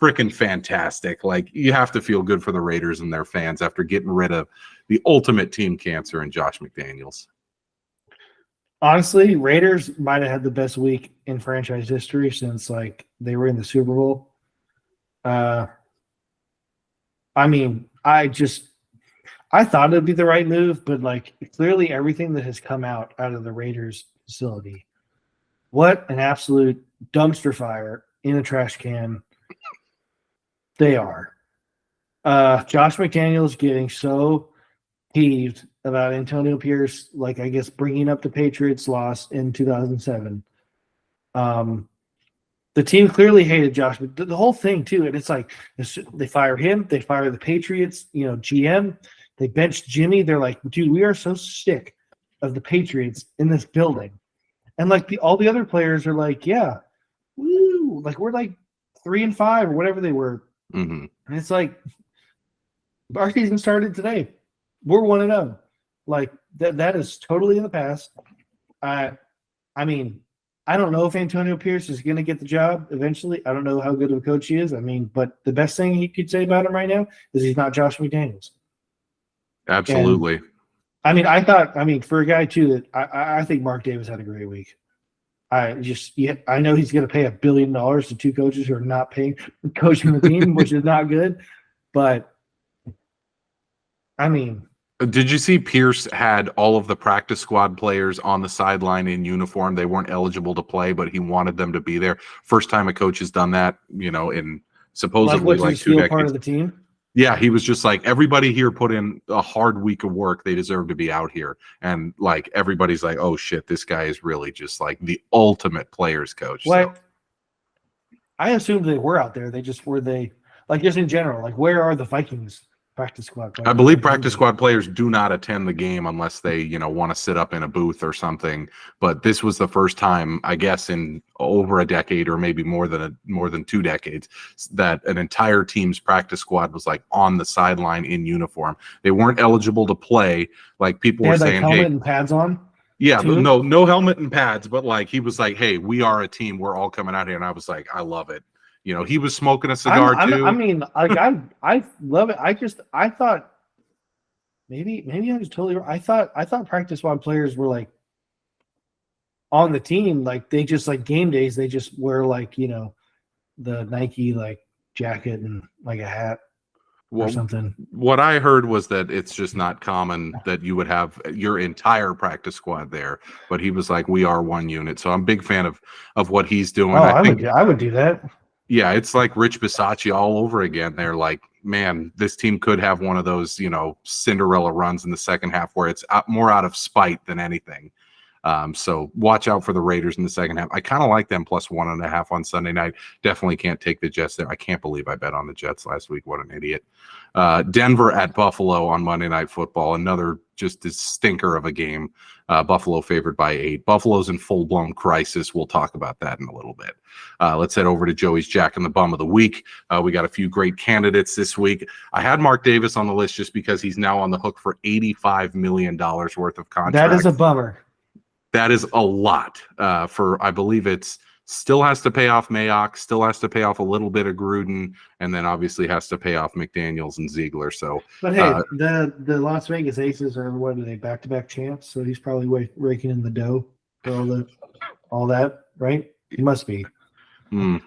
Freaking fantastic. Like, you have to feel good for the Raiders and their fans after getting rid of the ultimate team cancer in Josh McDaniels. Honestly, Raiders might have had the best week in franchise history since, like, they were in the Super Bowl. I thought it'd be the right move, but like, clearly everything that has come out of the Raiders facility, what an absolute dumpster fire in a trash can they are. Josh McDaniels getting so heaved about Antonio Pierce, like, I guess, bringing up the Patriots loss in 2007. The team clearly hated Josh, but the whole thing too. And it's like, they fire him, they fire the Patriots, GM, they bench Jimmy. They're like, dude, we are so sick of the Patriots in this building. And like all the other players are like, yeah, woo, like we're like 3-5 or whatever they were. Mm-hmm. And it's like, our season started today. We're 1-0. Like that is totally in the past. I mean, I don't know if Antonio Pierce is going to get the job eventually. I don't know how good of a coach he is. I mean, but the best thing he could say about him right now is he's not Josh McDaniels. Absolutely. And, for a guy too, that I think Mark Davis had a great week. I know he's going to pay $1 billion to two coaches who are not coaching the team, which is not good. But I mean, did you see Pierce had all of the practice squad players on the sideline in uniform? They weren't eligible to play, but he wanted them to be there. First time a coach has done that, in supposedly like 2 decades. Part of the team? Yeah, he was just like, everybody here put in a hard week of work. They deserve to be out here. And like everybody's like, oh shit, this guy is really just like the ultimate players coach. Well, I assumed they were out there. They just just in general, like where are the Vikings practice squad players? I believe practice squad players do not attend the game unless they, want to sit up in a booth or something. But this was the first time, I guess, in over a decade or maybe more than 2 decades, that an entire team's practice squad was like on the sideline in uniform. They weren't eligible to play. Like people were saying, helmet hey, and pads on. Yeah, but no helmet and pads, but like he was like, hey, we are a team. We're all coming out here. And I was like, I love it. He was smoking a cigar too. I mean, like I love it. I thought maybe I was totally wrong. I thought practice squad players were like on the team, like they just like game days, they just wear like, the Nike like jacket and like a hat. Or something. What I heard was that it's just not common that you would have your entire practice squad there. But he was like, "We are one unit," so I'm a big fan of what he's doing. Oh, I would do that. Yeah, it's like Rich Bisaccia all over again. They're like, man, this team could have one of those, Cinderella runs in the second half where it's more out of spite than anything. So watch out for the Raiders in the second half. I kind of like them plus 1.5 on Sunday night. Definitely can't take the Jets there. I can't believe I bet on the Jets last week. What an idiot. Denver at Buffalo on Monday Night Football. Another just a stinker of a game. Buffalo favored by 8. Buffalo's in full-blown crisis. We'll talk about that in a little bit. Let's head over to Joey's Jack and the Bum of the Week. We got a few great candidates this week. I had Mark Davis on the list just because he's now on the hook for $85 million worth of contract. That is a bummer. That is a lot for, I believe it's still has to pay off Mayock, still has to pay off a little bit of Gruden, and then obviously has to pay off McDaniels and Ziegler. So, but hey, the Las Vegas Aces are what are they back-to-back champs? So he's probably raking in the dough for all that, right? He must be. Don't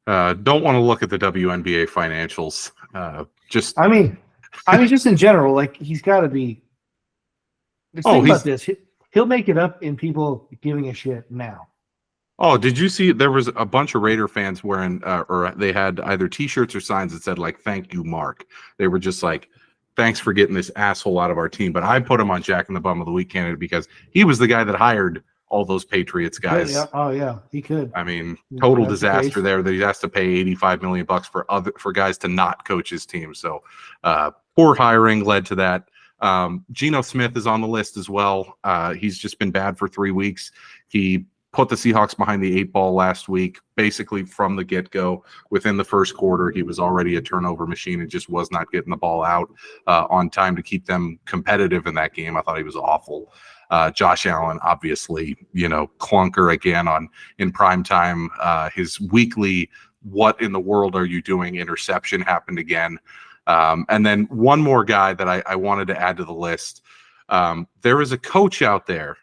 want to look at the WNBA financials. I mean, just in general, like he's got to be. Think about this. He'll make it up in people giving a shit now. Oh, did you see there was a bunch of Raider fans wearing or they had either T-shirts or signs that said like, thank you, Mark. They were just like, thanks for getting this asshole out of our team. But I put him on Jack and the Bum of the Week candidate because he was the guy that hired all those Patriots guys. Yeah. Oh, yeah, he could. I mean, total disaster there that he has to pay $85 million for guys to not coach his team. So poor hiring led to that. Geno Smith is on the list as well. He's just been bad for 3 weeks. He put the Seahawks behind the 8 ball last week, basically from the get-go. Within the first quarter, he was already a turnover machine and just was not getting the ball out on time to keep them competitive in that game. I thought he was awful. Josh Allen, obviously, clunker again in prime time. His weekly "what in the world are you doing" interception happened again. And then one more guy that I wanted to add to the list. There is a coach out there.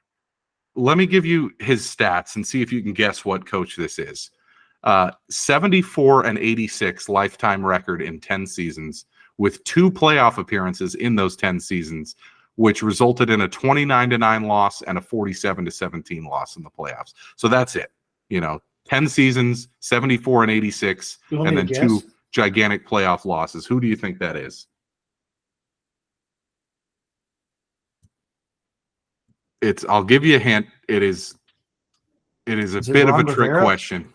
Let me give you his stats and see if you can guess what coach this is. 74-86 lifetime record in 10 seasons with 2 playoff appearances in those 10 seasons, which resulted in a 29-9 loss and a 47-17 loss in the playoffs. So that's it. 10 seasons, 74-86, and then 2 gigantic playoff losses. Who do you think that is? I'll give you a hint. It is a bit of a trick question.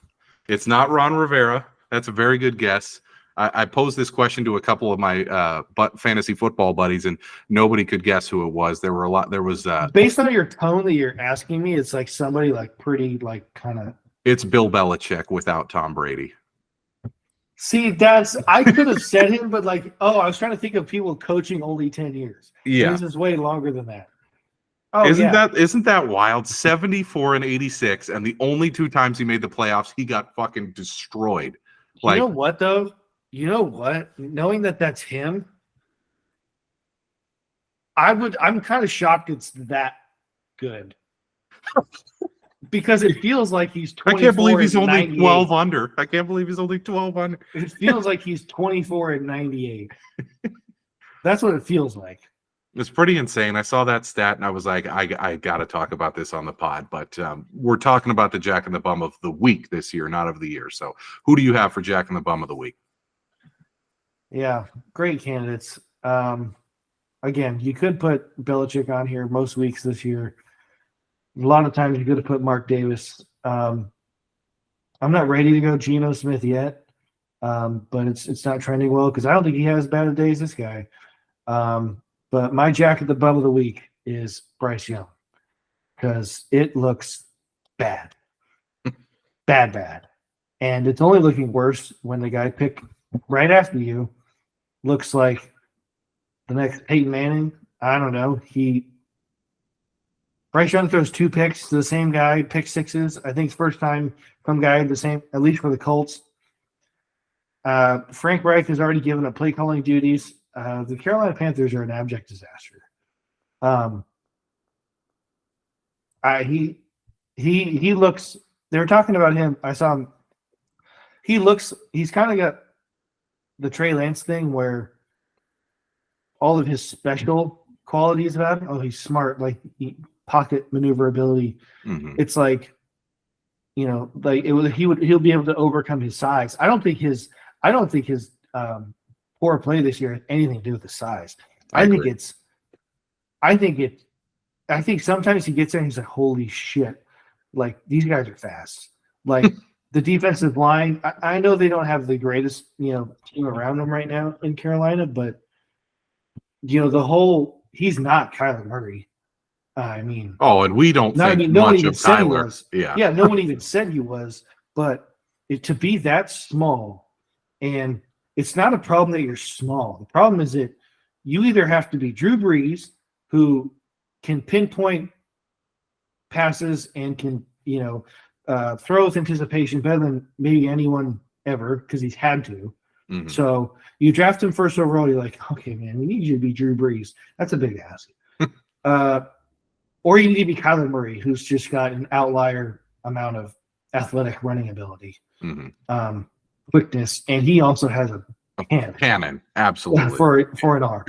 It's not Ron Rivera. That's a very good guess. I posed this question to a couple of my fantasy football buddies, and nobody could guess who it was. There was based on your tone that you're asking me, it's like somebody like pretty like kind of. It's Bill Belichick without Tom Brady. See, I could have said him, but I was trying to think of people coaching only 10 years. Yeah, this is way longer than that. Oh, isn't that wild? 74-86, and the only 2 times he made the playoffs, he got fucking destroyed. You know what though? Knowing that that's him, I'm kind of shocked it's that good. Because it feels like he's 24. I can't believe he's only 12 under. I can't believe he's only 12 under. It feels like he's 24-98. That's what it feels like. It's pretty insane. I saw that stat and I was like, I got to talk about this on the pod. But we're talking about the Jack and the Bum of the Week this year, not of the year. So who do you have for Jack and the Bum of the Week? Yeah, great candidates. Again, you could put Belichick on here most weeks this year. A lot of times you could have put Mark Davis. I'm not ready to go Geno Smith yet, but it's not trending well because I don't think he has as bad a day as this guy. But my jack at the bum of the week is Bryce Young because it looks bad. Bad. And it's only looking worse when the guy picked right after you looks like the next Peyton Manning. I don't know. Bryce Young throws 2 picks to the same guy, pick sixes. I think it's first time from guy the same, at least for the Colts. Frank Reich has already given up play calling duties. The Carolina Panthers are an abject disaster. He looks. They were talking about him. I saw him. He's kind of got the Trey Lance thing where all of his special qualities about him. Oh, he's smart, like pocket maneuverability. Mm-hmm. It's like, he'll be able to overcome his size. I don't think his poor play this year has anything to do with the size. I think sometimes he gets there and he's like, holy shit, like these guys are fast. Like the defensive line, I know they don't have the greatest, team around them right now in Carolina, but he's not Kyler Murray. And we don't think no one much even of said he Kyler. was. Yeah, No one even said he was. But to be that small, and it's not a problem that you're small. The problem is that you either have to be Drew Brees, who can pinpoint passes and can, throw with anticipation better than maybe anyone ever because he's had to. Mm-hmm. So you draft him first overall. You're like, okay, man, we need you to be Drew Brees. That's a big ask. Or you need to be Kyler Murray, who's just got an outlier amount of athletic running ability, quickness, and he also has a cannon, absolutely, for an arm.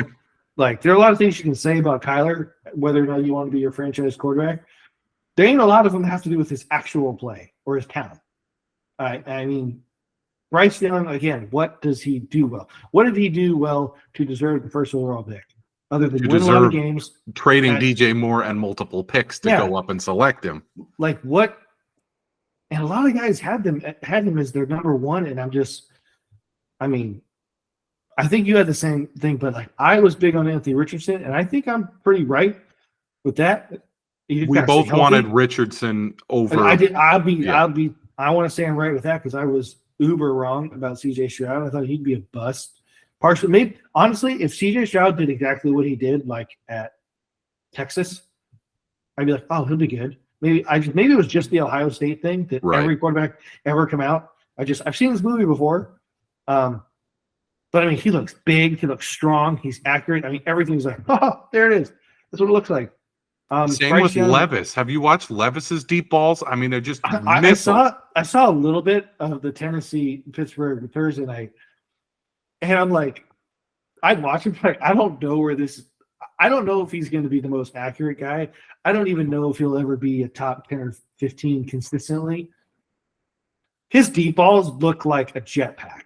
Like there are a lot of things you can say about Kyler, whether or not you want to be your franchise quarterback. There ain't a lot of them have to do with his actual play or his talent. Bryce Young, again, what does he do well? What did he do well to deserve the first overall pick? Other than win a lot of games, trading DJ Moore and multiple picks to go up and select him. Like what? And a lot of guys had him as their number one, and I think you had the same thing, but like I was big on Anthony Richardson, and I think I'm pretty right with that. We both wanted Richardson over. I did. I want to say I'm right with that because I was uber wrong about CJ Stroud. I thought he'd be a bust. Partially, maybe honestly, if CJ Stroud did exactly what he did, like at Texas, I'd be like, oh, he'll be good. Maybe it was just the Ohio State thing that every quarterback ever come out. I've seen this movie before, but he looks big, he looks strong, he's accurate. Everything's like, oh, there it is. That's what it looks like. Same Bryce with Young. Levis. Have you watched Levis's deep balls? They're just I saw a little bit of the Tennessee-Pittsburgh Thursday night, and I'm like, I'd watch him. Like, I don't know if he's going to be the most accurate guy. I don't even know if he'll ever be a top 10 or 15 consistently. His deep balls look like a jetpack.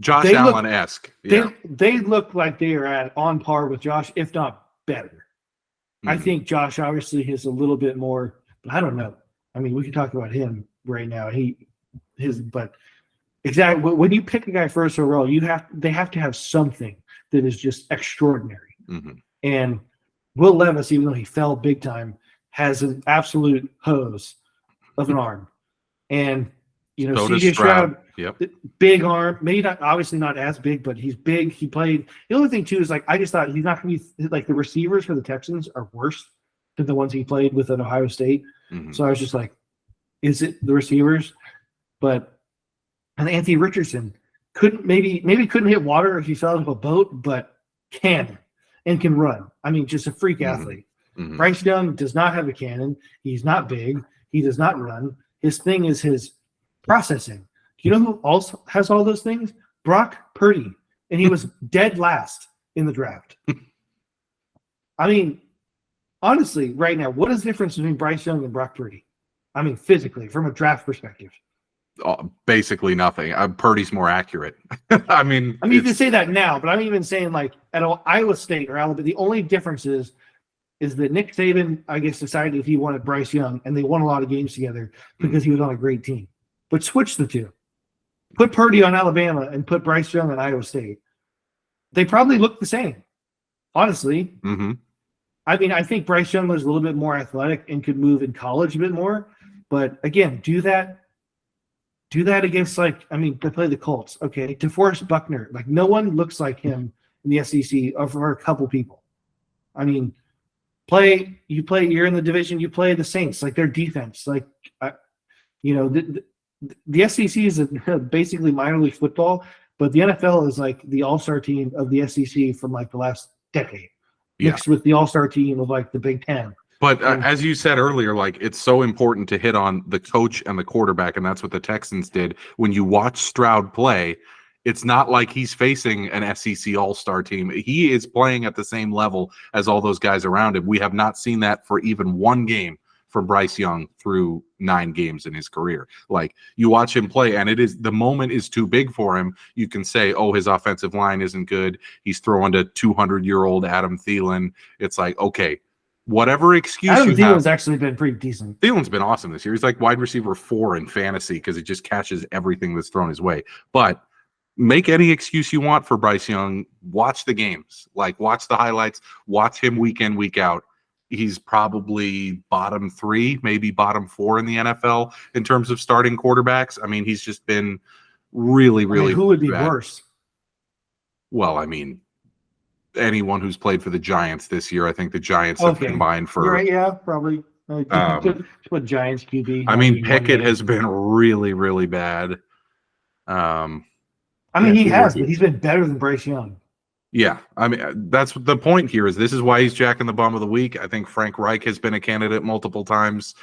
Josh Allen-esque. Yeah. They look like they are on par with Josh, if not better. Mm-hmm. I think Josh obviously has a little bit more, but I don't know. We can talk about him right now. But exactly when you pick a guy first overall, they have to have something that is just extraordinary. Mm-hmm. And Will Levis, even though he fell big time, has an absolute hose of an arm. And CJ Stroud, big arm, maybe not, obviously not as big, but he's big. He played. The only thing too is I just thought he's not going to be like the receivers for the Texans are worse than the ones he played with at Ohio State. Mm-hmm. So I was just like, is it the receivers? And Anthony Richardson couldn't hit water if he fell out of a boat, but can run. Just a freak athlete. Mm-hmm. Bryce Young does not have a cannon. He's not big. He does not run. His thing is his processing. You know who also has all those things? Brock Purdy. And he was dead last in the draft. Honestly, right now, what is the difference between Bryce Young and Brock Purdy? Physically, from a draft perspective. basically nothing. Purdy's more accurate. I mean, you can say that now, but I'm even saying like at Iowa State or Alabama, the only difference is that Nick Saban, I guess, decided if he wanted Bryce Young, and they won a lot of games together because he was on a great team. But switch the two. Put Purdy on Alabama and put Bryce Young on Iowa State. They probably look the same, honestly. Mm-hmm. I mean, I think Bryce Young was a little bit more athletic and could move in college a bit more. But again, do that against to play the Colts. Okay, DeForest Buckner, like no one looks like him in the SEC for a couple people. I mean, you're in the division, you play the Saints, like their defense, like the SEC is basically minor league football, but the NFL is like the all-star team of the SEC from like the last decade, mixed with the all-star team of like the Big Ten. But as you said earlier, like it's so important to hit on the coach and the quarterback, and that's what the Texans did. When you watch Stroud play, it's not like he's facing an SEC all-star team. He is playing at the same level as all those guys around him. We have not seen that for even one game for Bryce Young through 9 games in his career. Like you watch him play, and the moment is too big for him. You can say, oh, his offensive line isn't good. He's throwing to 200-year-old Adam Thielen. It's like, okay, whatever excuse Adam you Thielen's have. actually been pretty decent. Thielen's been awesome this year. He's like wide receiver 4 in fantasy because he just catches everything that's thrown his way. But make any excuse you want for Bryce Young. Watch the games. Like watch the highlights. Watch him week in, week out. He's probably bottom 3, maybe bottom 4 in the NFL in terms of starting quarterbacks. I mean, he's just been really, really. Who would be bad. worse? Well, I mean, anyone who's played for the Giants this year. I think the Giants have combined for. You're right, yeah, probably. Put Giants QB. I mean, Pickett has been really, really bad. I mean, he has, but he's been better than Bryce Young. Yeah, I mean, that's the point here. This is why he's Jack in the Bum of the Week. I think Frank Reich has been a candidate multiple times.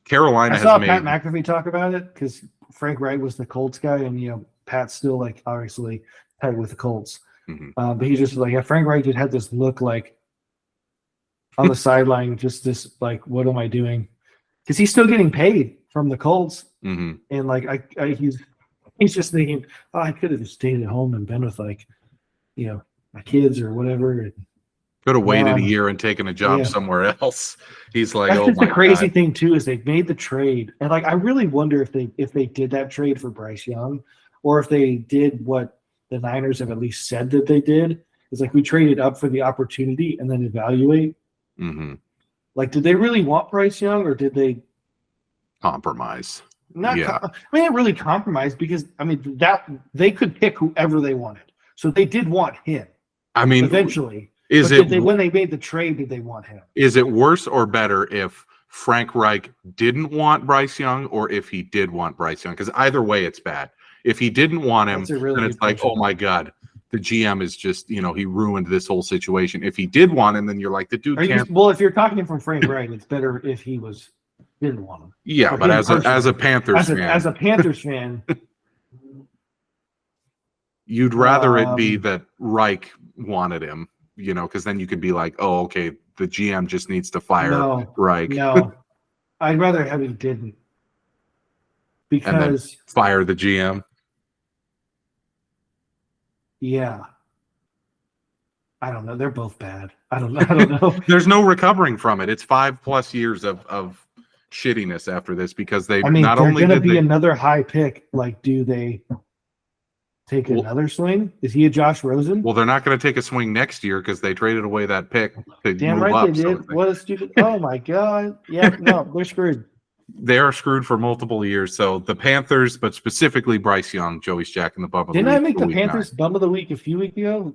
Carolina I saw Pat McAfee talk about it because Frank Reich was the Colts guy, and Pat's still like obviously tight with the Colts. Mm-hmm. But he's just like, Frank Reich just had this look like on the sideline, just this like, what am I doing? Because he's still getting paid from the Colts, mm-hmm. and like he's just thinking, oh, I could have just stayed at home and been with like, my kids or whatever. Could have waited a year and taken a job somewhere else. He's like, that's oh just my the crazy God. thing too is they made the trade, and like I really wonder if they did that trade for Bryce Young, or if they did what the Niners have at least said that they did. It's like we traded up for the opportunity and then evaluate. Mm-hmm. Like, did they really want Bryce Young, or did they compromise? Not really compromise, because I mean that they could pick whoever they wanted. So they did want him. I mean, eventually. When they made the trade, did they want him? Is it worse or better if Frank Reich didn't want Bryce Young, or if he did want Bryce Young? Because either way, it's bad. If he didn't want him, then it's like, oh my God, the GM is just, he ruined this whole situation. If he did want him, then you're like, the dude can't. Well, if you're talking from Frank Reich, it's better if he didn't want him. Yeah, but as a Panthers fan. As a Panthers fan. You'd rather it be that Reich wanted him, because then you could be like, oh, okay, the GM just needs to fire Reich. No, I'd rather have he didn't. Because and then fire the GM. Yeah. I don't know. They're both bad. I don't know. There's no recovering from it. It's 5+ years of shittiness after this, because they're going to be another high pick. Like, do they take another swing? Is he a Josh Rosen? Well, they're not going to take a swing next year because they traded away that pick to Damn move right up. They did. What a stupid! Oh my God! Yeah, no, they're screwed. They are screwed for multiple years. So the Panthers, but specifically Bryce Young, Joey's Jack in the Bum of the Week. Didn't I make the Panthers Bum of the Week a few weeks ago?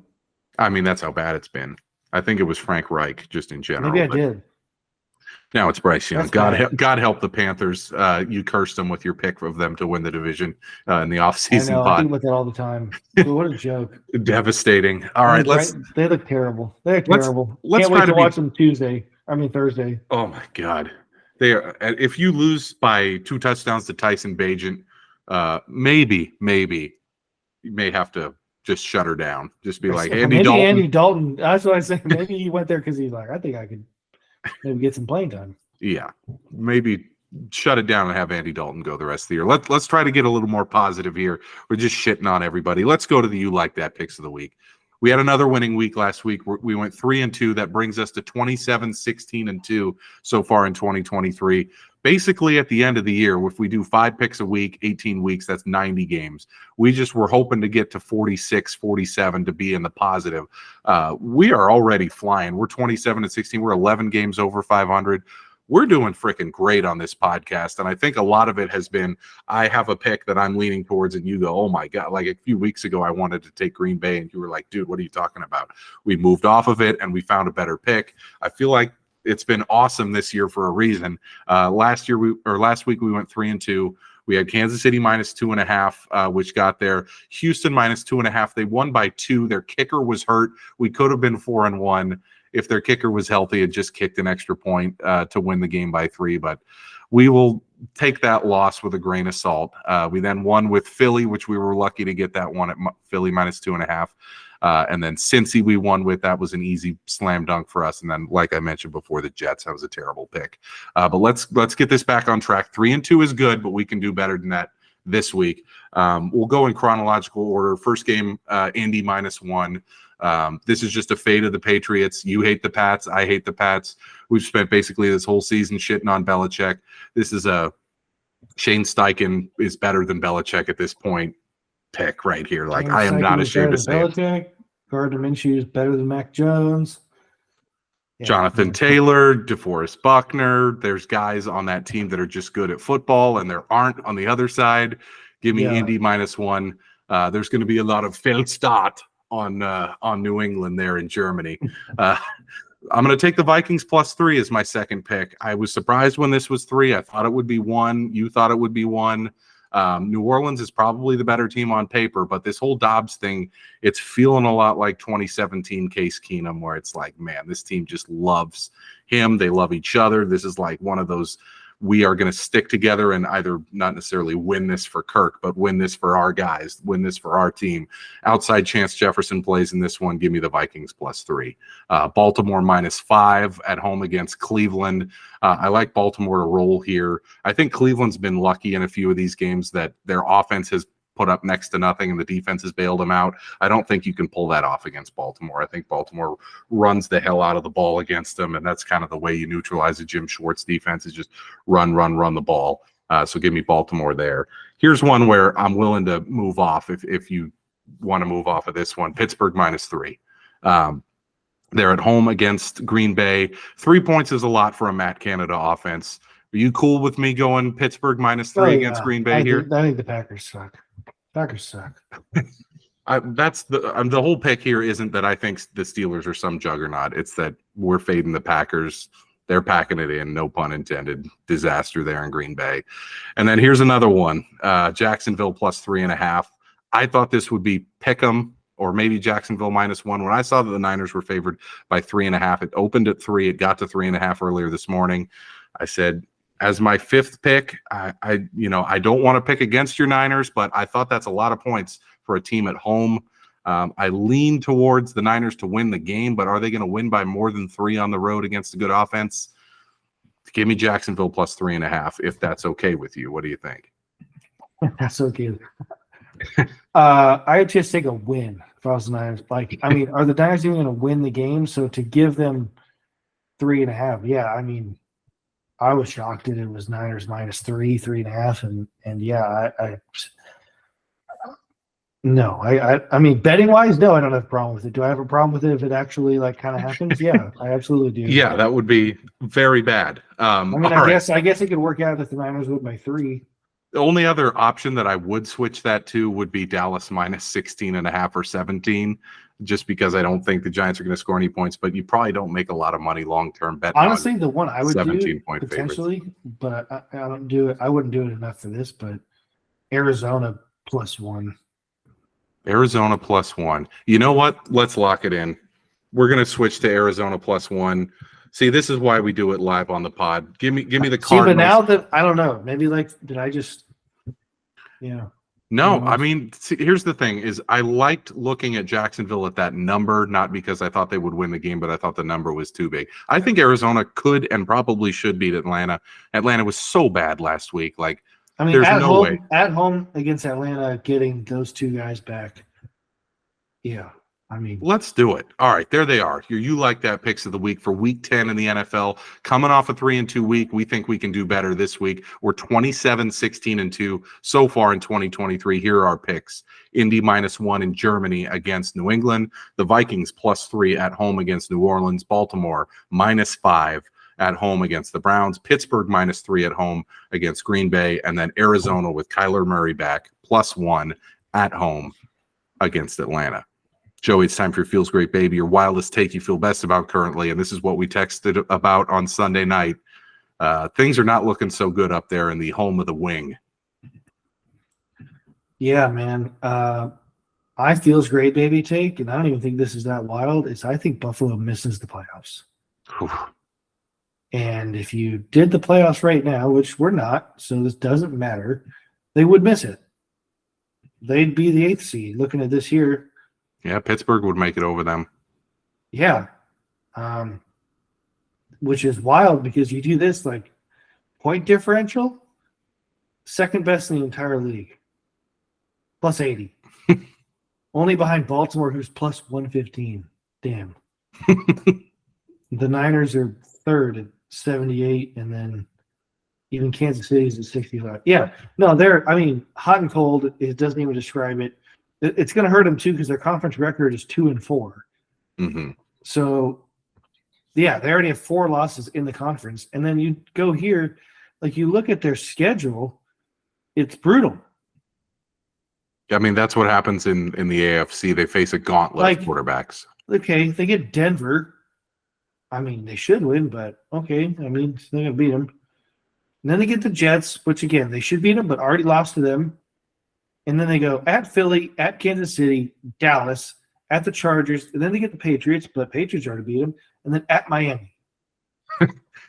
I mean, that's how bad it's been. I think it was Frank Reich just in general. Maybe I did. Now it's Bryce Young. God help the Panthers. You cursed them with your pick of them to win the division in the offseason. I know. I think about that all the time. What a joke. Devastating. All right, they look terrible. They're terrible. Let's Can't wait to watch them Thursday. Oh my God. They are. If you lose by 2 touchdowns to Tyson Bagent, maybe you may have to just shut her down. Just be like, Andy Dalton. That's what I said. Maybe he went there because he's like, I think I could maybe get some playing time. Yeah, maybe shut it down and have Andy Dalton go the rest of the year. Let's try to get a little more positive here. We're just shitting on everybody. Let's go to the You Like That picks of the week. We had another winning week last week. We went 3-2. That brings us to 27-16-2 so far in 2023. Basically, at the end of the year, if we do 5 picks a week, 18 weeks, that's 90 games. We just were hoping to get to 46, 47 to be in the positive. We are already flying. We're 27-16. We're 11 games over 500. We're doing freaking great on this podcast. And I think a lot of it has been, I have a pick that I'm leaning towards and you go, oh my God, like a few weeks ago, I wanted to take Green Bay and you were like, dude, what are you talking about? We moved off of it and we found a better pick. I feel like it's been awesome this year for a reason. Last week we went 3-2. We had Kansas City -2.5, which got there. Houston -2.5. They won by 2. Their kicker was hurt. We could have been 4-1 if their kicker was healthy and just kicked an extra point to win the game by 3. But we will take that loss with a grain of salt. We then won with Philly, which we were lucky to get that one at Philly -2.5. And then Cincy we won with. That was an easy slam dunk for us. And then, like I mentioned before, the Jets, that was a terrible pick. But let's get this back on track. 3-2 is good, but we can do better than that this week. We'll go in chronological order. First game, Indy -1. This is just a fate of the Patriots. You hate the Pats. I hate the Pats. We've spent basically this whole season shitting on Belichick. This is a Shane Steichen is better than Belichick at this point pick right here. Like, I am not ashamed to say it. Gardner Minshew is better than Mac Jones. Yeah. Jonathan Taylor, DeForest Buckner. There's guys on that team that are just good at football, and there aren't on the other side. Give me Indy -1. There's going to be a lot of Feldstadt on New England there in Germany. I'm going to take the Vikings +3 as my second pick. I was surprised when this was 3. I thought it would be 1. You thought it would be 1. New Orleans is probably the better team on paper, but this whole Dobbs thing, it's feeling a lot like 2017 Case Keenum, where it's like, man, this team just loves him. They love each other. This is like one of those, we are going to stick together and either not necessarily win this for Kirk, but win this for our guys, win this for our team. Outside chance Jefferson plays in this one. Give me the Vikings +3. Baltimore -5 at home against Cleveland. I like Baltimore to roll here. I think Cleveland's been lucky in a few of these games that their offense has put up next to nothing and the defense has bailed them out. I don't think you can pull that off against Baltimore. I think Baltimore runs the hell out of the ball against them, and that's kind of the way you neutralize a Jim Schwartz defense is just run the ball. So give me Baltimore there. Here's one where I'm willing to move off if you want to move off of this one. Pittsburgh -3. They're at home against Green Bay. 3 points is a lot for a Matt Canada offense. Are you cool with me going Pittsburgh -3 against Green Bay here? I think the Packers suck. Packers suck. That's the whole pick here isn't that I think the Steelers are some juggernaut. It's that we're fading the Packers. They're packing it in, no pun intended. Disaster there in Green Bay. And then here's another one, Jacksonville +3.5. I thought this would be Pick'em or maybe Jacksonville -1. When I saw that the Niners were favored by 3.5, it opened at 3. It got to 3.5 earlier this morning. I said, as my 5th pick, I don't want to pick against your Niners, but I thought that's a lot of points for a team at home. I lean towards the Niners to win the game, but are they going to win by more than 3 on the road against a good offense? Give me Jacksonville +3.5 if that's okay with you. What do you think? That's okay. I'd just take a win if I was the Niners. Like, I mean, are the Niners even going to win the game? So to give them 3.5, yeah, I mean, I was shocked that it was Niners -3, 3.5, and yeah, I mean, betting wise, no, I don't have a problem with it. Do I have a problem with it if it actually like kind of happens? Yeah, I absolutely do. Yeah, that would be very bad. I mean, I guess it could work out if the Niners win by 3. The only other option that I would switch that to would be Dallas -16.5 or 17, just because I don't think the Giants are going to score any points, but you probably don't make a lot of money long-term betting. Honestly, the one I would do 17-point potentially, favorites. but I don't do it. I wouldn't do it enough for this, but Arizona +1. Arizona +1. You know what? Let's lock it in. We're going to switch to Arizona +1. See, this is why we do it live on the pod. Give me the Cardinals. See, but now that I don't know, maybe like did I just, No, I mean, see, here's the thing: is I liked looking at Jacksonville at that number, not because I thought they would win the game, but I thought the number was too big. I think Arizona could and probably should beat Atlanta. Atlanta was so bad last week. Like, I mean, there's no way. At home against Atlanta, getting those two guys back. Yeah, I mean, Let's do it. All right, there they are. You like that picks of the week for week 10 in the NFL. Coming off a 3-2 week, we think we can do better this week. We're 27-16-2 so far in 2023. Here are our picks. Indy -1 in Germany against New England. The Vikings +3 at home against New Orleans. Baltimore -5 at home against the Browns. Pittsburgh -3 at home against Green Bay. And then Arizona with Kyler Murray back +1 at home against Atlanta. Joey, it's time for your Feels Great Baby, your wildest take you feel best about currently. And this is what we texted about on Sunday night. Things are not looking so good up there in the home of the wing. Yeah, man. I Feels Great Baby take, and I don't even think this is that wild, is I think Buffalo misses the playoffs. And if you did the playoffs right now, which we're not, so this doesn't matter, they would miss it. They'd be the 8th seed looking at this year. Yeah, Pittsburgh would make it over them. Yeah. Which is wild because you do this, like, point differential, second best in the entire league, +80. Only behind Baltimore, who's +115. Damn. The Niners are third at 78, and then even Kansas City's at 65. Yeah. No, they're, I mean, hot and cold. It doesn't even describe it. It's going to hurt them too because their conference record is 2-4. Mm-hmm. So, yeah, they already have 4 losses in the conference, and then you go here, like you look at their schedule, it's brutal. I mean, that's what happens in the AFC. They face a gauntlet of quarterbacks. Okay, they get Denver. I mean, they should win, but okay. I mean, they're going to beat them. And then they get the Jets, which again they should beat them, but already lost to them. And then they go at Philly, at Kansas City, Dallas, at the Chargers, and then they get the Patriots, but Patriots already beat them, and then at Miami.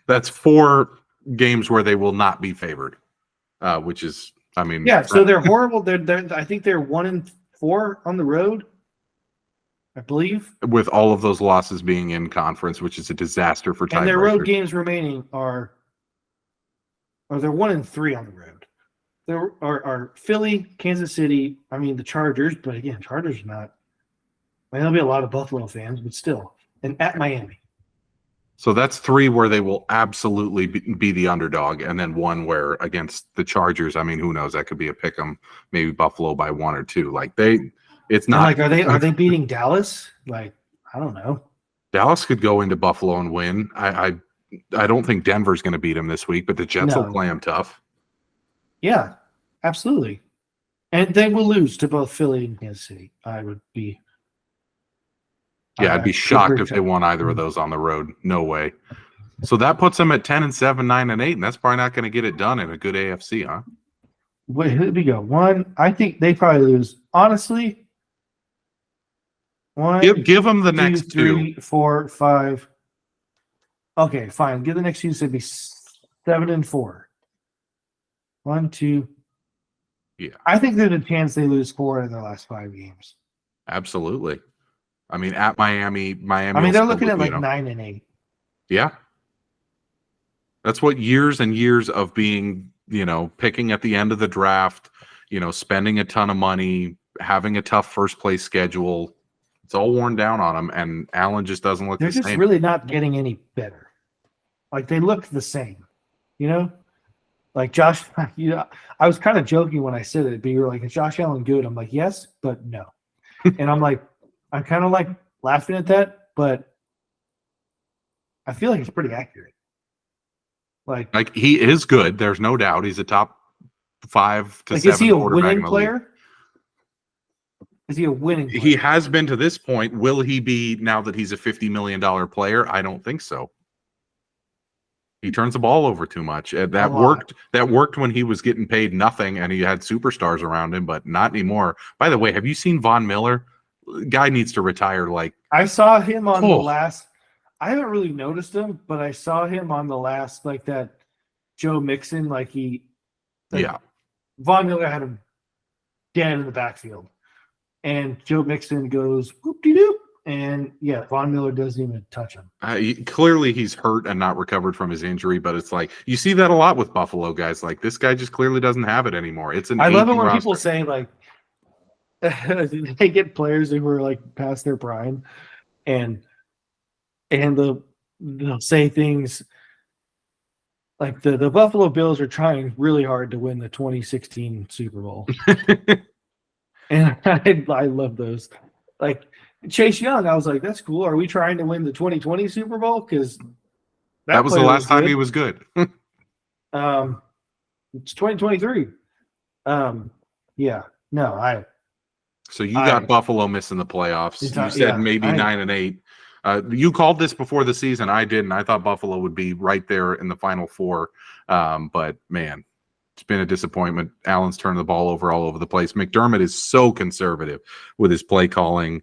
That's 4 games where they will not be favored, which is, I mean, yeah. So they're horrible. I think they're 1-4 on the road, I believe, with all of those losses being in conference, which is a disaster for tiebreakers. And their road games remaining are they're 1-3 on the road. There are Philly, Kansas City, I mean, the Chargers, but again, Chargers are not. I mean, there'll be a lot of Buffalo fans, but still. And at Miami. So that's 3 where they will absolutely be the underdog, and then 1 where against the Chargers, I mean, who knows? That could be a pick 'em, maybe Buffalo by 1 or 2. Like, it's not. And like, are they beating Dallas? Like, I don't know. Dallas could go into Buffalo and win. I don't think Denver's going to beat them this week, but the Jets will play them tough. Yeah, absolutely. And they will lose to both Philly and Kansas City. I would be. Yeah, I'd be shocked if they won either of those on the road. No way. So that puts them at 10-7, 9-8, and that's probably not going to get it done in a good AFC, huh? Wait, here we go. 1, I think they probably lose. Honestly, 1. Give them the next 2, 3, 4, 5. Okay, fine. Give the next 2. So it'd be 7-4. 1, 2. Yeah. I think there's a chance they lose 4 in their last 5 games. Absolutely. I mean, at Miami. I mean, they're looking at like 9-8. Yeah. That's what years and years of being, picking at the end of the draft, spending a ton of money, having a tough first place schedule. It's all worn down on them, and Allen just doesn't look the same. They're just really not getting any better. Like, they look the same, Like Josh, I was kind of joking when I said it, but you were like, "Is Josh Allen good?" I'm like, "Yes, but no." And I'm kind of like laughing at that, but I feel like it's pretty accurate. Like he is good. There's no doubt. He's a top 5 to 7 is he a quarterback winning in the player? league. Is he a winning player? He has been to this point. Will he be now that he's a $50 million player? I don't think so. He turns the ball over too much. That worked. That worked when he was getting paid nothing and he had superstars around him, but not anymore. By the way, have you seen Von Miller? Guy needs to retire. Like, I saw him on the last. I haven't really noticed him, but I saw him on the last, like that Joe Mixon. Yeah. Von Miller had him dead in the backfield. And Joe Mixon goes whoop-de-doop. And yeah, Von Miller doesn't even touch him. Clearly he's hurt and not recovered from his injury, but it's like you see that a lot with Buffalo guys. Like this guy just clearly doesn't have it anymore. It's an I love it when roster. people say like they get players who are like past their prime, and they'll say things like the Buffalo Bills are trying really hard to win the 2016 Super Bowl. And I love those. Like Chase Young, I was like, that's cool. Are we trying to win the 2020 Super Bowl? Because that was the last time he was good. It's 2023. Yeah. No, So you got Buffalo missing the playoffs. You said maybe 9 and 8. You called this before the season. I didn't. I thought Buffalo would be right there in the Final Four. But man, it's been a disappointment. Allen's turned the ball over all over the place. McDermott is so conservative with his play calling,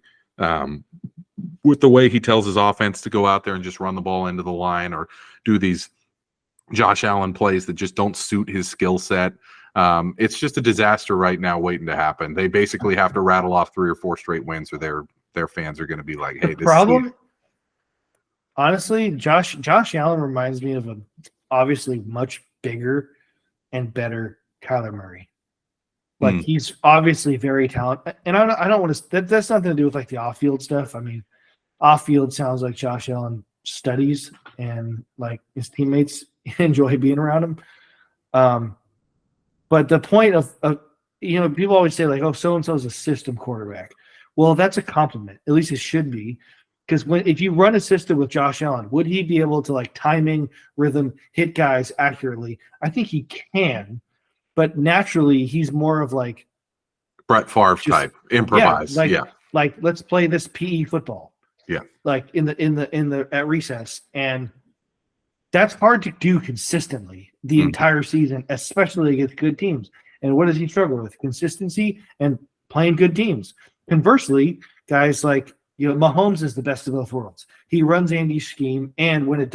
with the way he tells his offense to go out there and just run the ball into the line or do these Josh Allen plays that just don't suit his skill set. It's just a disaster right now waiting to happen. They basically have to rattle off 3 or 4 straight wins or their fans are going to be like, hey, this problem. is Honestly, Josh Allen reminds me of a obviously much bigger and better Kyler Murray. Like he's obviously very talented, and I don't want to. That's nothing to do with like the off-field stuff. I mean, off-field sounds like Josh Allen studies and like his teammates enjoy being around him. But the point of people always say like, oh, so and so is a system quarterback. Well, that's a compliment. At least it should be. Because if you run a system with Josh Allen, would he be able to like timing, rhythm, hit guys accurately? I think he can, but naturally he's more of like Brett Favre type, improvise. Like let's play this PE football. Yeah. Like in the at recess, and that's hard to do consistently the entire season, especially against good teams. And what does he struggle with? Consistency and playing good teams. Conversely, guys like Mahomes is the best of both worlds. He runs Andy's scheme, and when it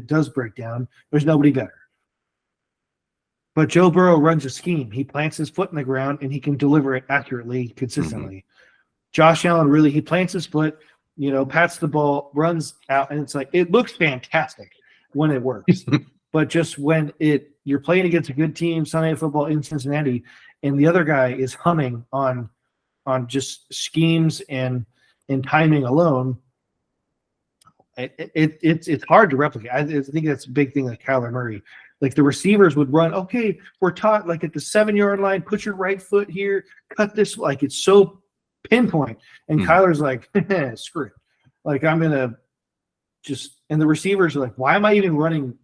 does break down, there's nobody better. But Joe Burrow runs a scheme. He plants his foot in the ground, and he can deliver it accurately, consistently. Josh Allen he plants his foot, pats the ball, runs out, and it's like it looks fantastic when it works. But just when you're playing against a good team, Sunday Night Football in Cincinnati, and the other guy is humming on just schemes and timing alone, it's hard to replicate. I think that's a big thing like Kyler Murray. Like the receivers would run, okay, we're taught like at the 7-yard line, put your right foot here, cut this. Like it's so pinpoint. And Kyler's like, screw it. Like I'm going to and the receivers are like, why am I even running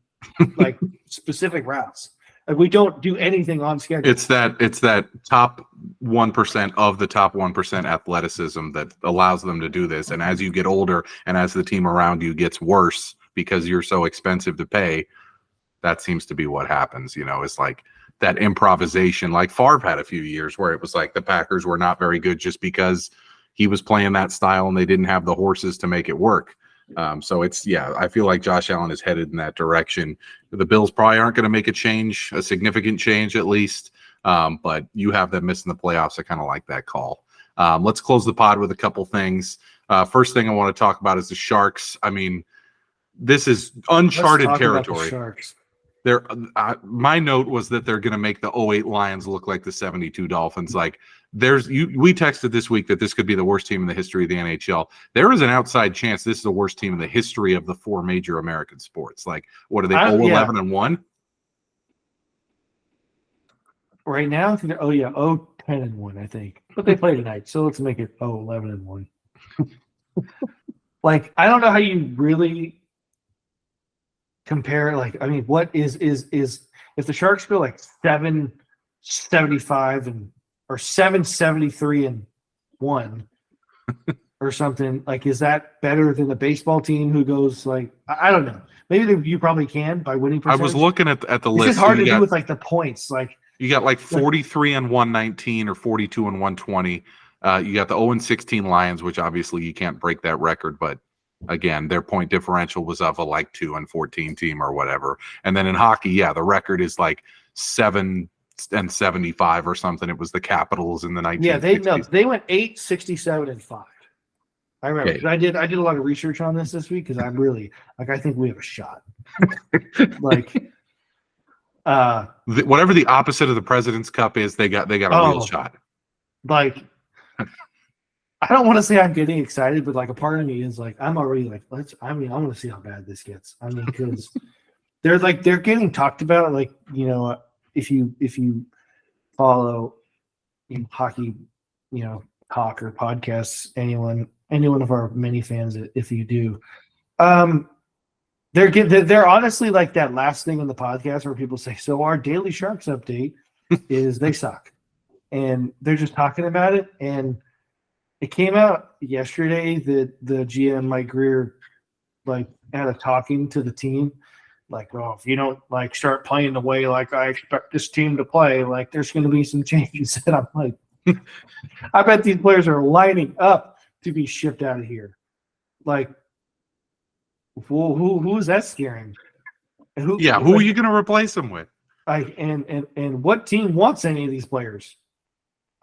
like specific routes? Like we don't do anything on schedule. It's that top 1% of the top 1% athleticism that allows them to do this. And as you get older and as the team around you gets worse because you're so expensive to pay, that seems to be what happens. It's like that improvisation. Like Favre had a few years where it was like the Packers were not very good just because he was playing that style and they didn't have the horses to make it work. So I feel like Josh Allen is headed in that direction. The Bills probably aren't going to make a significant change at least. But you have them missing the playoffs. I kind of like that call. Let's close the pod with a couple things. First thing I want to talk about is the Sharks. I mean, this is uncharted territory. Sharks. My note was that they're going to make the 08 Lions look like the 72 Dolphins. Like we texted this week that this could be the worst team in the history of the NHL. There is an outside chance this is the worst team in the history of the 4 major American sports. Like, what are they? 11-1? Right now, I think they're 10-1, I think. But they play tonight, so let's make it 11-1. Like, I don't know how you really compare. Like, I mean, what is if the Sharks go like 7-75 or 7-73-1 or something, like, is that better than the baseball team who goes like, I don't know. Maybe you probably can by winning percentage. I was looking at the list. It's just hard to do with like the points. Like you got like 43-119 or 42-120. You got the 0-16 Lions, which obviously you can't break that record, but again, their point differential was of a like 2-14 team or whatever. And then in hockey, the record is like 7-2 and 75 or something. It was the Capitals in the 1960s. Yeah, they went 8, 67, and 5. I remember. Okay. I did a lot of research on this week because I'm really I think we have a shot. Like, whatever the opposite of the President's Cup is, they got a real shot. Like, I don't want to say I'm getting excited, but like a part of me is like I'm already like I want to see how bad this gets. I mean, because they're getting talked about. Like, if you follow hockey, talk or podcasts, any one of our many fans, if you do, they're honestly like that last thing in the podcast where people say, so our Daily Sharks update is they suck, and they're just talking about it. And it came out yesterday that the GM Mike Greer had a talking to the team, like, oh, if you don't start playing the way like I expect this team to play, like there's going to be some changes. And I'm like, I bet these players are lining up to be shipped out of here. Like, who is that scaring? And who are you going to replace them with? And what team wants any of these players?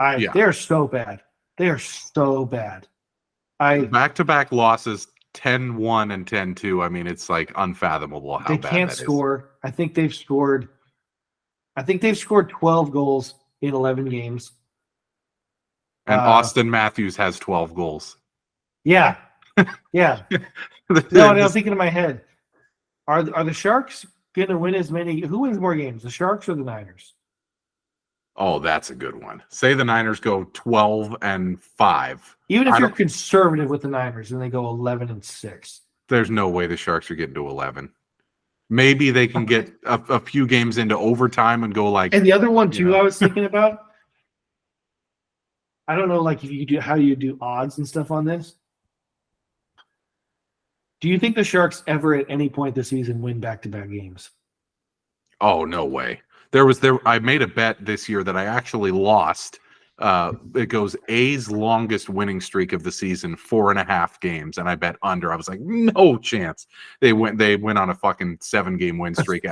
They're so bad. They are so bad. Back-to-back losses, 10-1 and 10-2. I mean, it's like unfathomable how bad they can't that score. Is. I think they've scored 12 goals in 11 games. And Austin Matthews has 12 goals. Yeah. Yeah. No, I'm thinking in my head. Are the Sharks going to win as many? Who wins more games, the Sharks or the Niners? Oh, that's a good one. Say the Niners go 12-5. Even if you're conservative with the Niners and they go 11-6. There's no way the Sharks are getting to 11. Maybe they can get a few games into overtime and go like. And the other one too, I was thinking about. I don't know, like how you do odds and stuff on this. Do you think the Sharks ever at any point this season win back-to-back games? Oh, no way. I made a bet this year that I actually lost. It goes A's longest winning streak of the season, 4.5 games, and I bet under. I was like, no chance. They went on a fucking 7-game win streak,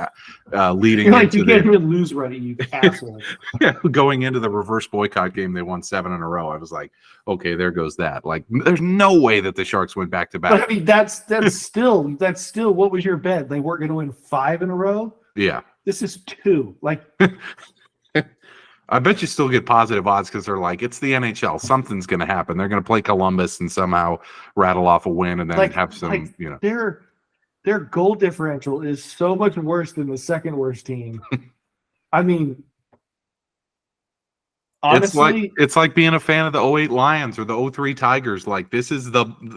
leading You're like, into you can't even lose right, you asshole. Yeah, going into the reverse boycott game, they won 7 in a row. I was like, okay, there goes that. Like, there's no way that the Sharks went back to back. But I mean, that's still what was your bet? They weren't going to win 5 in a row. Yeah. This is 2. Like, I bet you still get positive odds because they're like, it's the NHL. Something's going to happen. They're going to play Columbus and somehow rattle off a win and then have some, Their goal differential is so much worse than the second worst team. I mean, honestly, it's like being a fan of the 08 Lions or the 03 Tigers. Like, this is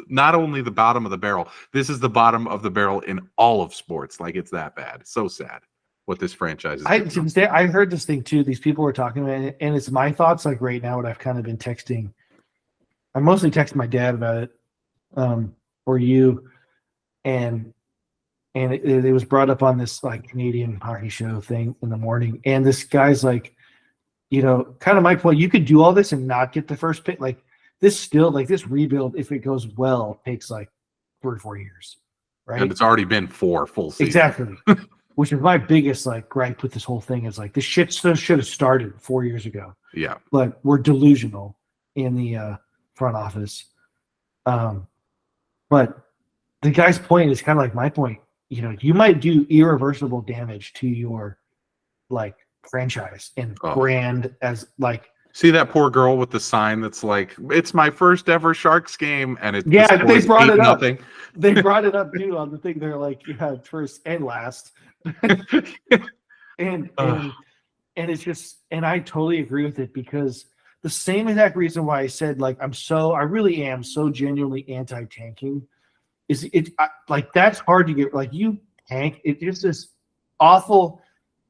not only the bottom of the barrel, this is the bottom of the barrel in all of sports. Like, it's that bad. It's so sad what this franchise is. I heard this thing too. These people were talking about it, and it's my thoughts. Like right now, what I've kind of been texting. I mostly text my dad about it, or you, and it was brought up on this like Canadian hockey show thing in the morning. And this guy's like, kind of my point. You could do all this and not get the first pick. Like this rebuild, if it goes well, takes like 3 or 4 years, right? And it's already been 4 full seasons. Exactly. Which is my biggest gripe with this whole thing is like this shit should have started 4 years ago. Yeah. But we're delusional in the front office. But the guy's point is kind of like my point. You might do irreversible damage to your franchise and brand as See that poor girl with the sign that's like, it's my first ever Sharks game, and they brought it up. They brought it up too on the thing. They're like, first and last. and it's just, and I totally agree with it because the same exact reason why I said I really am so genuinely anti-tanking is that's hard to get. You tank, it's just this awful,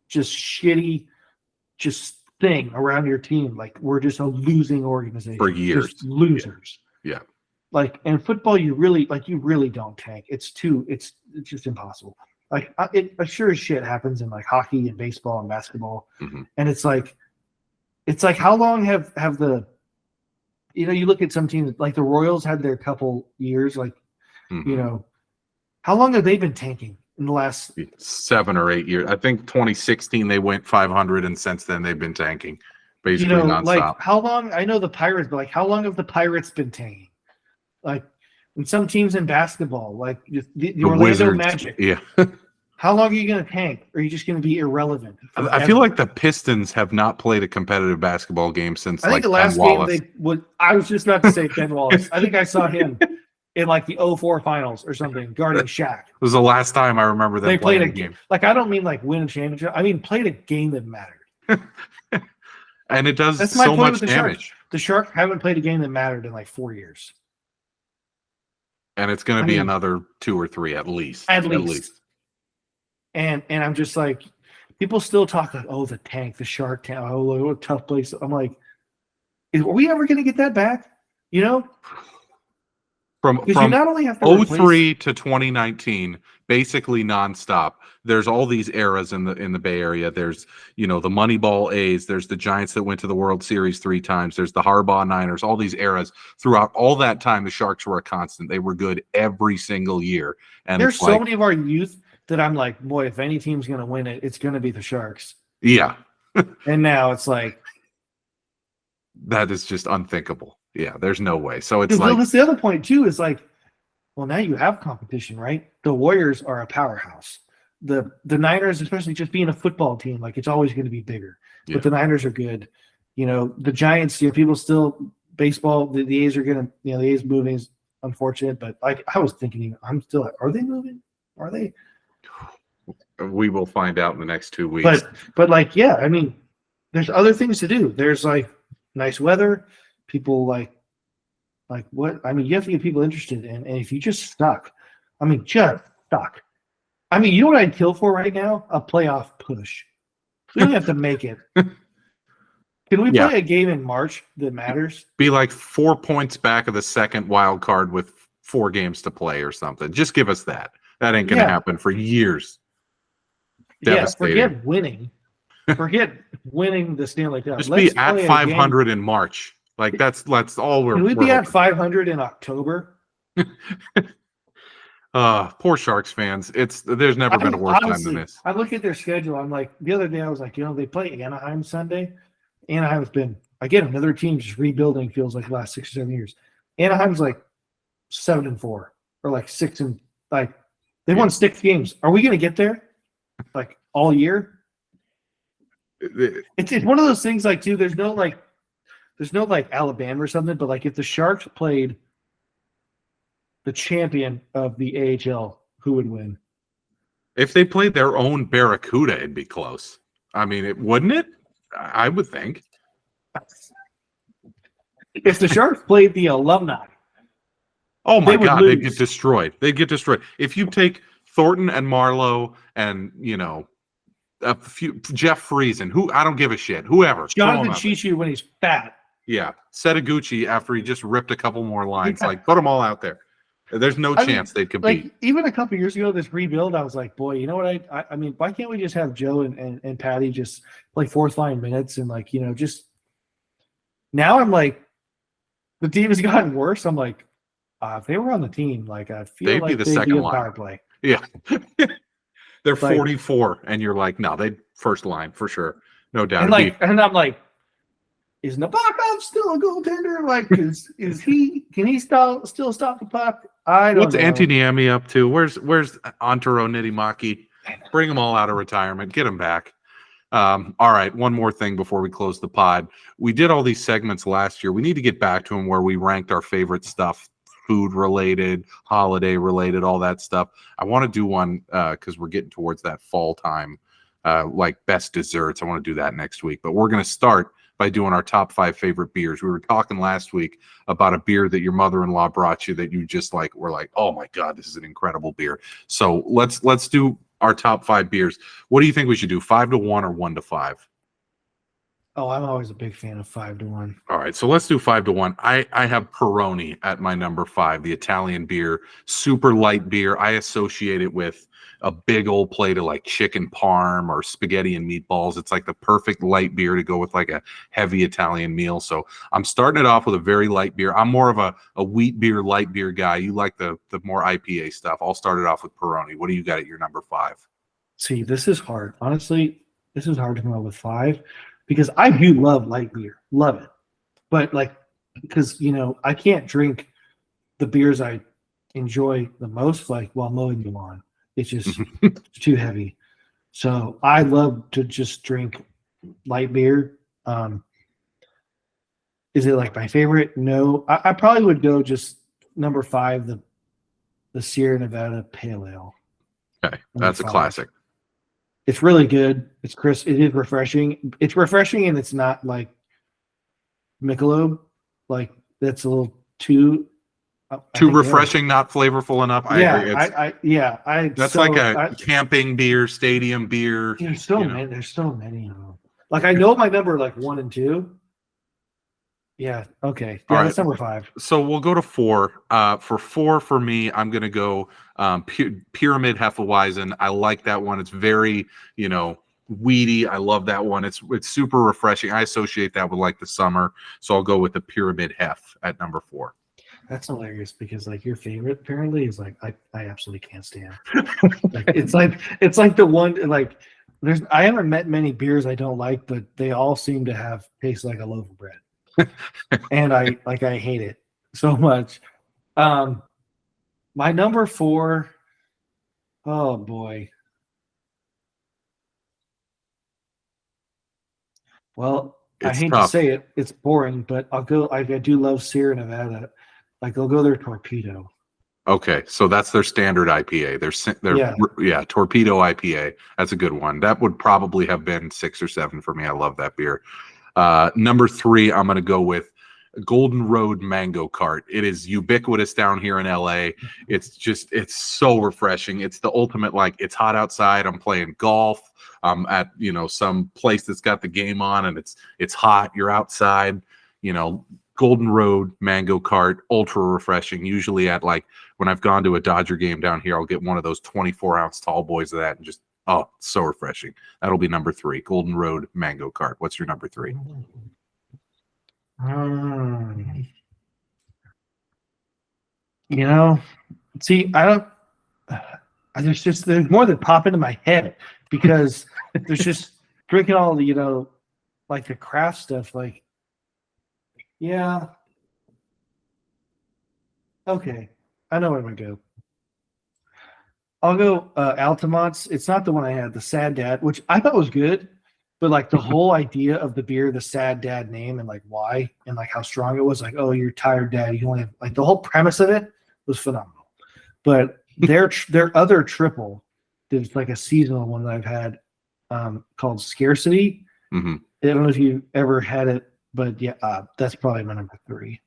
just shitty, just thing around your team. We're just a losing organization for years, just losers. Yeah. In football, you really don't tank. It's just impossible. It sure as shit happens in hockey and baseball and basketball. Mm-hmm. And it's how long have the, you look at some teams the Royals had their couple years, mm-hmm. How long have they been tanking? in the last 7 or 8 years. I think 2016 they went 500, and since then they've been tanking, basically nonstop. Like how long? I know the Pirates, but like how long have the Pirates been tanking? Like in some teams in basketball, like the Orlando Wizards, Magic. yeah. How long are you going to tank? Or are you just going to be irrelevant? I feel like the Pistons have not played a competitive basketball game since I think the last game they would. I was just about to say Ben Wallace. I think I saw him in like the 04 finals or something, guarding Shaq. It was the last time I remember them playing a game. Like I don't mean like win a championship. I mean played a game that mattered. And it does so much damage. The Sharks haven't played a game that mattered in like 4 years. And it's going to be another 2 or 3 at least. At least. And I'm just like, people still talk like, oh, the tank, the Shark Tank, oh, what a tough place. I'm like, are we ever going to get that back? You know? From you not only have to 03 to 2019, basically nonstop. There's all these eras in the Bay Area. There's, the Moneyball A's. There's the Giants that went to the World Series 3 times. There's the Harbaugh Niners. All these eras. Throughout all that time, the Sharks were a constant. They were good every single year. And there's so many of our youth that I'm like, boy, if any team's going to win it, it's going to be the Sharks. Yeah. And now it's like. That is just unthinkable. Yeah, there's no way. So it's like. That's the other point, too, is like, well, now you have competition, right? The Warriors are a powerhouse. The Niners, especially just being a football team, like it's always going to be bigger. Yeah. But the Niners are good. The Giants, people still, baseball, the A's are going to, the A's moving is unfortunate. But I was thinking, I'm still like, are they moving? Are they? We will find out in the next 2 weeks. But like, yeah, I mean, there's other things to do. There's like nice weather. People like what? I mean, you have to get people interested. And if you just stuck, you know what I'd kill for right now? A playoff push. We don't have to make it. Can we play a game in March that matters? Be like 4 points back of the second wild card with 4 games to play or something. Just give us that. That ain't going to happen for years. Devastating. Yeah, forget winning. Forget winning the Stanley Cup. Just be at 500 in March. Like that's all we're. Can we be at 500 in October? Poor Sharks fans. There's never been a worse time than this. I look at their schedule. I'm like, the other day I was like, they play Anaheim Sunday. Anaheim's been another team just rebuilding. Feels like the last 6 or 7 years. Anaheim's like 7-4 or like 6 and like they won 6 games. Are we going to get there? Like all year? It's one of those things like too. There's no like Alabama or something, but like if the Sharks played the champion of the AHL, who would win? If they played their own Barracuda, it'd be close. I mean, wouldn't it? I would think. If the Sharks played the alumni, oh my God, they'd get destroyed. They'd get destroyed. If you take Thornton and Marlowe and a few Jeff Friesen, who I don't give a shit, whoever. Jonathan Chichu when he's fat. Yeah, Setaguchi after he just ripped a couple more lines. Like put them all out there. There's no chance they'd compete. Like even a couple years ago, this rebuild, I was like, boy, you know what? I mean, why can't we just have Joe and Patty just play 4th line minutes and like just. Now I'm like, the team has gotten worse. I'm like, if they were on the team, like I feel they'd like be the second line. Power play. Yeah. They're 44, and you're like, no, they first line for sure, no doubt. And I'm like, is Nabokov still a goaltender? Like, is he? Can he still stop the puck? I don't know. What's Antoniemi up to? Where's Antero Niittymaki? Bring them all out of retirement. Get them back. All right, one more thing before we close the pod. We did all these segments last year. We need to get back to them where we ranked our favorite stuff. Food related, holiday related, all that stuff. I want to do one because we're getting towards that fall time, like best desserts. I want to do that next week. But we're going to start by doing our top 5 favorite beers. We were talking last week about a beer that your mother-in-law brought you that you just were like, oh my God, this is an incredible beer. So let's do our top 5 beers. What do you think we should do? 5 to 1 or 1 to 5? Oh, I'm always a big fan of 5-1. All right, so let's do 5-1. I have Peroni at my number 5, the Italian beer, super light beer. I associate it with a big old plate of like chicken parm or spaghetti and meatballs. It's like the perfect light beer to go with like a heavy Italian meal. So I'm starting it off with a very light beer. I'm more of a wheat beer, light beer guy. You like the more IPA stuff. I'll start it off with Peroni. What do you got at your number 5? See, this is hard. Honestly, this is hard to come up with 5 because I do love light beer. Love it. But like, because, I can't drink the beers I enjoy the most, like while mowing the lawn. It's just too heavy. So I love to just drink light beer. Is it like my favorite? No. I probably would go just number 5, the Sierra Nevada Pale Ale. Okay, that's a classic. It's really good. It's crisp. It is refreshing. It's refreshing, and it's not like Michelob. Like that's a little too refreshing, not flavorful enough. I agree. That's like a camping beer, stadium beer. There's so many. There's so many of them. Like I know my number like 1 and 2. Yeah. Okay. Yeah, that's number 5. So we'll go to 4. For 4 for me, I'm gonna go Pyramid Hefeweizen. I like that one. It's very, weedy. I love that one. It's super refreshing. I associate that with like the summer. So I'll go with the Pyramid Hef at number 4. That's hilarious because like your favorite apparently is like I absolutely can't stand. It's like the one like I haven't met many beers I don't like, but they all seem to taste like a loaf of bread. And I hate it so much. My number 4, oh boy. Well, I hate to say it, it's boring, but I'll go. I do love Sierra Nevada. Like I'll go their Torpedo. Okay, so that's their standard IPA. Their Torpedo IPA. That's a good one. That would probably have been 6 or 7 for me. I love that beer. Number 3, I'm going to go with Golden Road Mango Cart. It is ubiquitous down here in LA. It's so refreshing. It's the ultimate, like, it's hot outside. I'm playing golf. I'm at, some place that's got the game on and it's hot. You're outside, Golden Road Mango Cart, ultra refreshing. Usually at like when I've gone to a Dodger game down here, I'll get one of those 24-ounce tall boys of that and just, oh, so refreshing. That'll be number 3, Golden Road Mango Cart. What's your number 3? See, there's more that pop into my head because there's just drinking all the, like the craft stuff. Like, yeah. Okay. I know where I'm going to go. I'll go Altamont's. It's not the one I had, the Sad Dad, which I thought was good. But like the whole idea of the beer, the Sad Dad name and like why and like how strong it was, like, oh, you're tired, Dad. You only have, like the whole premise of it was phenomenal. But their other triple, there's like a seasonal one that I've had called Scarcity. Mm-hmm. I don't know if you ever had it, but yeah, that's probably my number 3.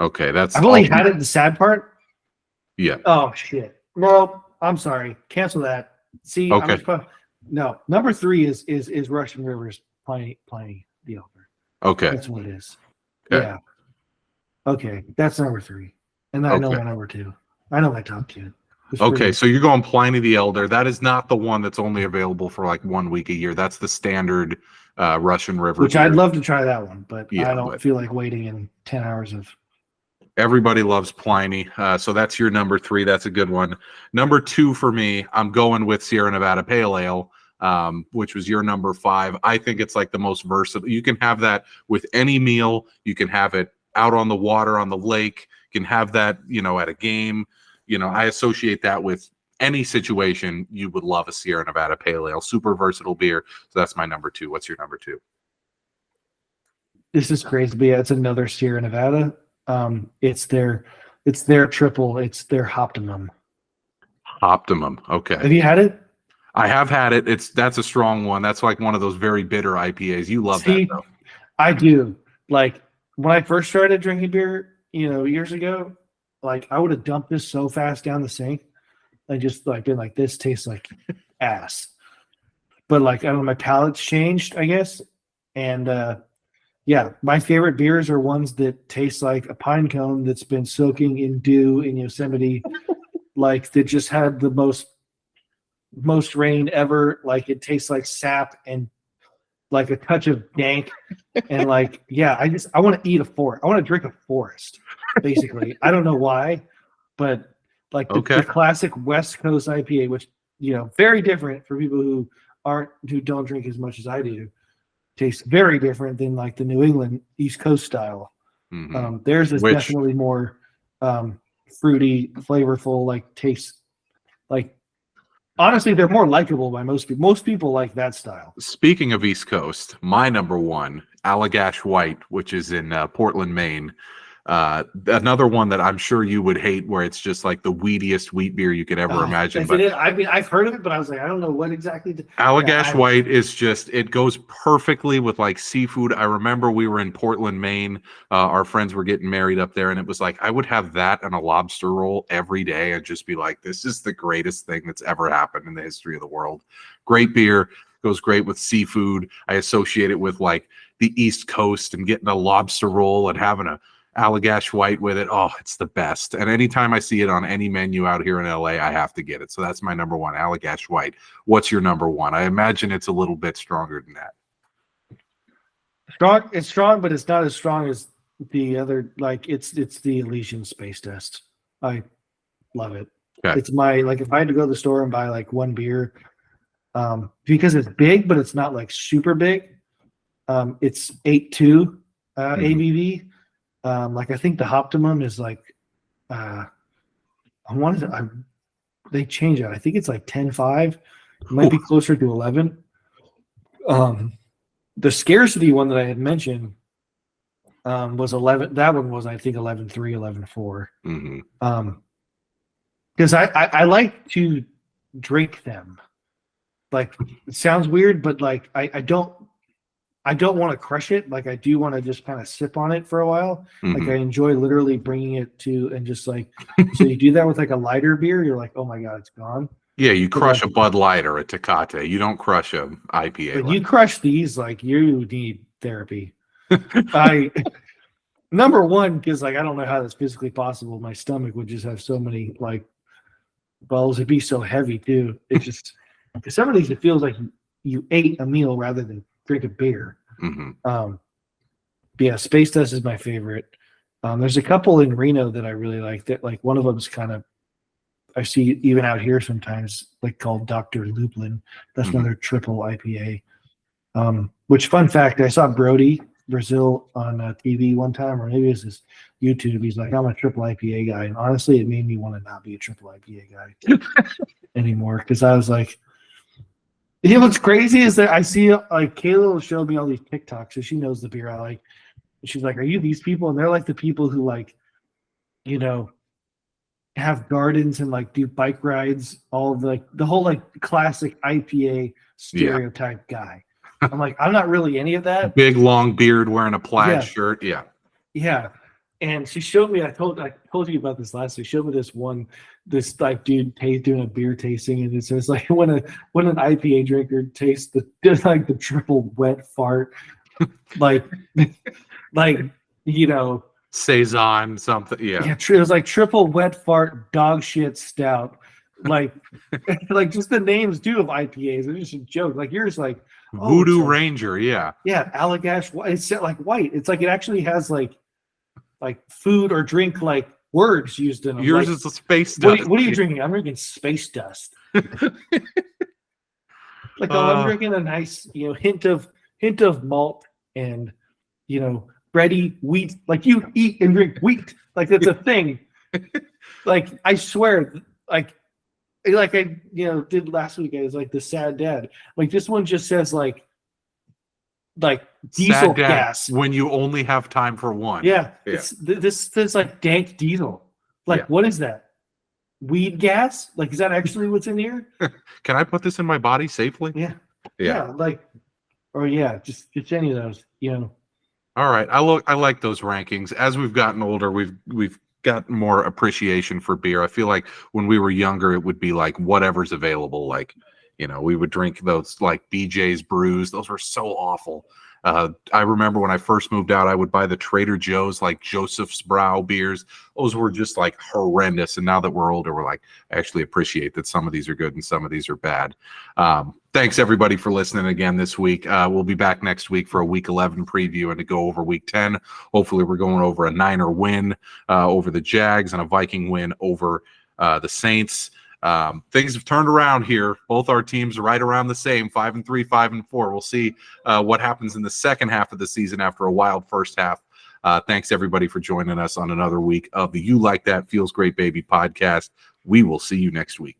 Okay, I've only had it. The sad part. Yeah. Oh shit. No, I'm sorry. Cancel that. See. Okay. No, number 3 is Russian River's Pliny the Elder. Okay. That's what it is. Okay. Yeah. Okay, that's number 3. And then I know my number 2. I know my top 2. Okay, so you're going Pliny the Elder. That is not the one that's only available for like 1 week a year. That's the standard Russian River. Which beer. I'd love to try that one, but I don't feel like waiting in 10 hours of. Everybody loves Pliny. So that's your number 3. That's a good one. Number 2 for me, I'm going with Sierra Nevada Pale Ale, which was your number 5. I think it's like the most versatile. You can have that with any meal. You can have it out on the water, on the lake. You can have that, at a game. I associate that with any situation. You would love a Sierra Nevada Pale Ale. Super versatile beer. So that's my number 2. What's your number 2? This is crazy, but yeah, it's another Sierra Nevada. It's their triple. It's their Optimum. Optimum. Okay. Have you had it? I have had it. That's a strong one. That's like one of those very bitter IPAs. You love that though. I do. Like when I first started drinking beer, years ago, like I would have dumped this so fast down the sink. I just like been like, this tastes like ass. But like I don't know, my palate's changed, I guess. And Yeah, my favorite beers are ones that taste like a pine cone that's been soaking in dew in Yosemite, like that just had the most rain ever. Like it tastes like sap and like a touch of dank, and like I want to eat a forest. I want to drink a forest, basically. I don't know why, but like the classic West Coast IPA, which very different for people who don't drink as much as I do. Tastes very different than like the New England East Coast style. Mm-hmm. Theirs is definitely more fruity, flavorful, like tastes like. Honestly, they're more likable by most people. Most people like that style. Speaking of East Coast, my number one, Allagash White, which is in Portland, Maine. Another one that I'm sure you would hate, where it's just like the weediest wheat beer you could ever imagine. But I mean, I've heard of it, but I was like, I don't know what exactly. Allagash White is just, it goes perfectly with like seafood. I remember we were in Portland, Maine. Our friends were getting married up there, and it was like I would have that and a lobster roll every day and just be like, this is the greatest thing that's ever happened in the history of the world. Great beer. Goes great with seafood. I associate it with like the East Coast and getting a lobster roll and having a Allagash White with it. Oh, it's the best. And anytime I see it on any menu out here in LA, I have to get it. So that's my number one, Allagash White. What's your number one? I imagine it's a little bit stronger than that. Strong. It's strong, but it's not as strong as the other. Like it's the Elysian Space Dust. I love it. Okay. It's my, like, if I had to go to the store and buy like one beer, because it's big, but it's not like super big. It's 8.2 ABV. Like I think the Optimum is like, they change it. I think it's like 10.5. It might be closer to 11. The Scarcity one that I had mentioned was 11. That one was, I think, 11.3, 11.4. Mm-hmm. Because I like to drink them. Like, it sounds weird, but like I don't want to crush it. Like, I do want to just kind of sip on it for a while. Mm-hmm. Like, I enjoy literally bringing it to, and just like, so you do that with like a lighter beer, you're like, oh my God, it's gone. Yeah, you crush a Bud Light or a Tecate. You don't crush a IPA. But you crush these, like, you need therapy. Number one, because like I don't know how that's physically possible. My stomach would just have so many like balls. It'd be so heavy too. It just, because some of these, it feels like you ate a meal rather than drink a beer. Mm-hmm. But yeah, Space Dust is my favorite. There's a couple in Reno that I really like. That, like, one of them is kind of, I see even out here sometimes, like, called Dr. Luplin. That's another triple IPA. Which, fun fact, I saw Brody Brazil on TV one time, or maybe it was his YouTube. He's like, I'm a triple IPA guy. And honestly, it made me want to not be a triple IPA guy anymore. Because I was like, what's crazy is that I see, like, Kayla will show me all these TikToks, so she knows the beer I like. And she's like, are you these people? And they're like the people who, like, have gardens and like do bike rides, all of the whole like classic IPA stereotype guy. I'm like, I'm not really any of that. Big long beard, wearing a plaid shirt. Yeah. Yeah. And she showed me, I told you about this last week. She showed me this like dude doing a beer tasting, and it says like when an IPA drinker tastes the triple wet fart, like Saison something. Yeah. It was like triple wet fart dog shit stout. Like like just the names too of IPAs. It's just a joke. Like yours, like Voodoo Ranger. Yeah. Yeah. Allagash White. It's like white. It's like it actually has like food or drink like words used in them. Yours like, is a space dust. What are you drinking? I'm drinking Space Dust. Like, I'm drinking a nice, hint of malt and, bready wheat. Like, you eat and drink wheat. Like, that's a thing. Like, I swear, like I did last week. I was like the sad dad. Like, this one just says like diesel gas when you only have time for one. Yeah. This is like dank diesel. Like, what is that? Weed gas? Like, is that actually what's in here? Can I put this in my body safely? Yeah. Like, or just any of those. All right. I like those rankings. As we've gotten older, we've got more appreciation for beer. I feel like when we were younger, it would be like whatever's available. Like, We would drink those like BJ's brews. Those were so awful. I remember when I first moved out, I would buy the Trader Joe's like Joseph's Brow beers. Those were just like horrendous. And now that we're older, we're like, I actually appreciate that some of these are good and some of these are bad. Thanks everybody for listening again this week. We'll be back next week for a week 11 preview and to go over week 10. Hopefully we're going over a Niner win over the Jags and a Viking win over the Saints. Things have turned around here. Both our teams are right around the same, 5-3, 5-4. We'll see what happens in the second half of the season after a wild first half. Thanks everybody for joining us on another week of the You Like That Feels Great Baby podcast. We will see you next week.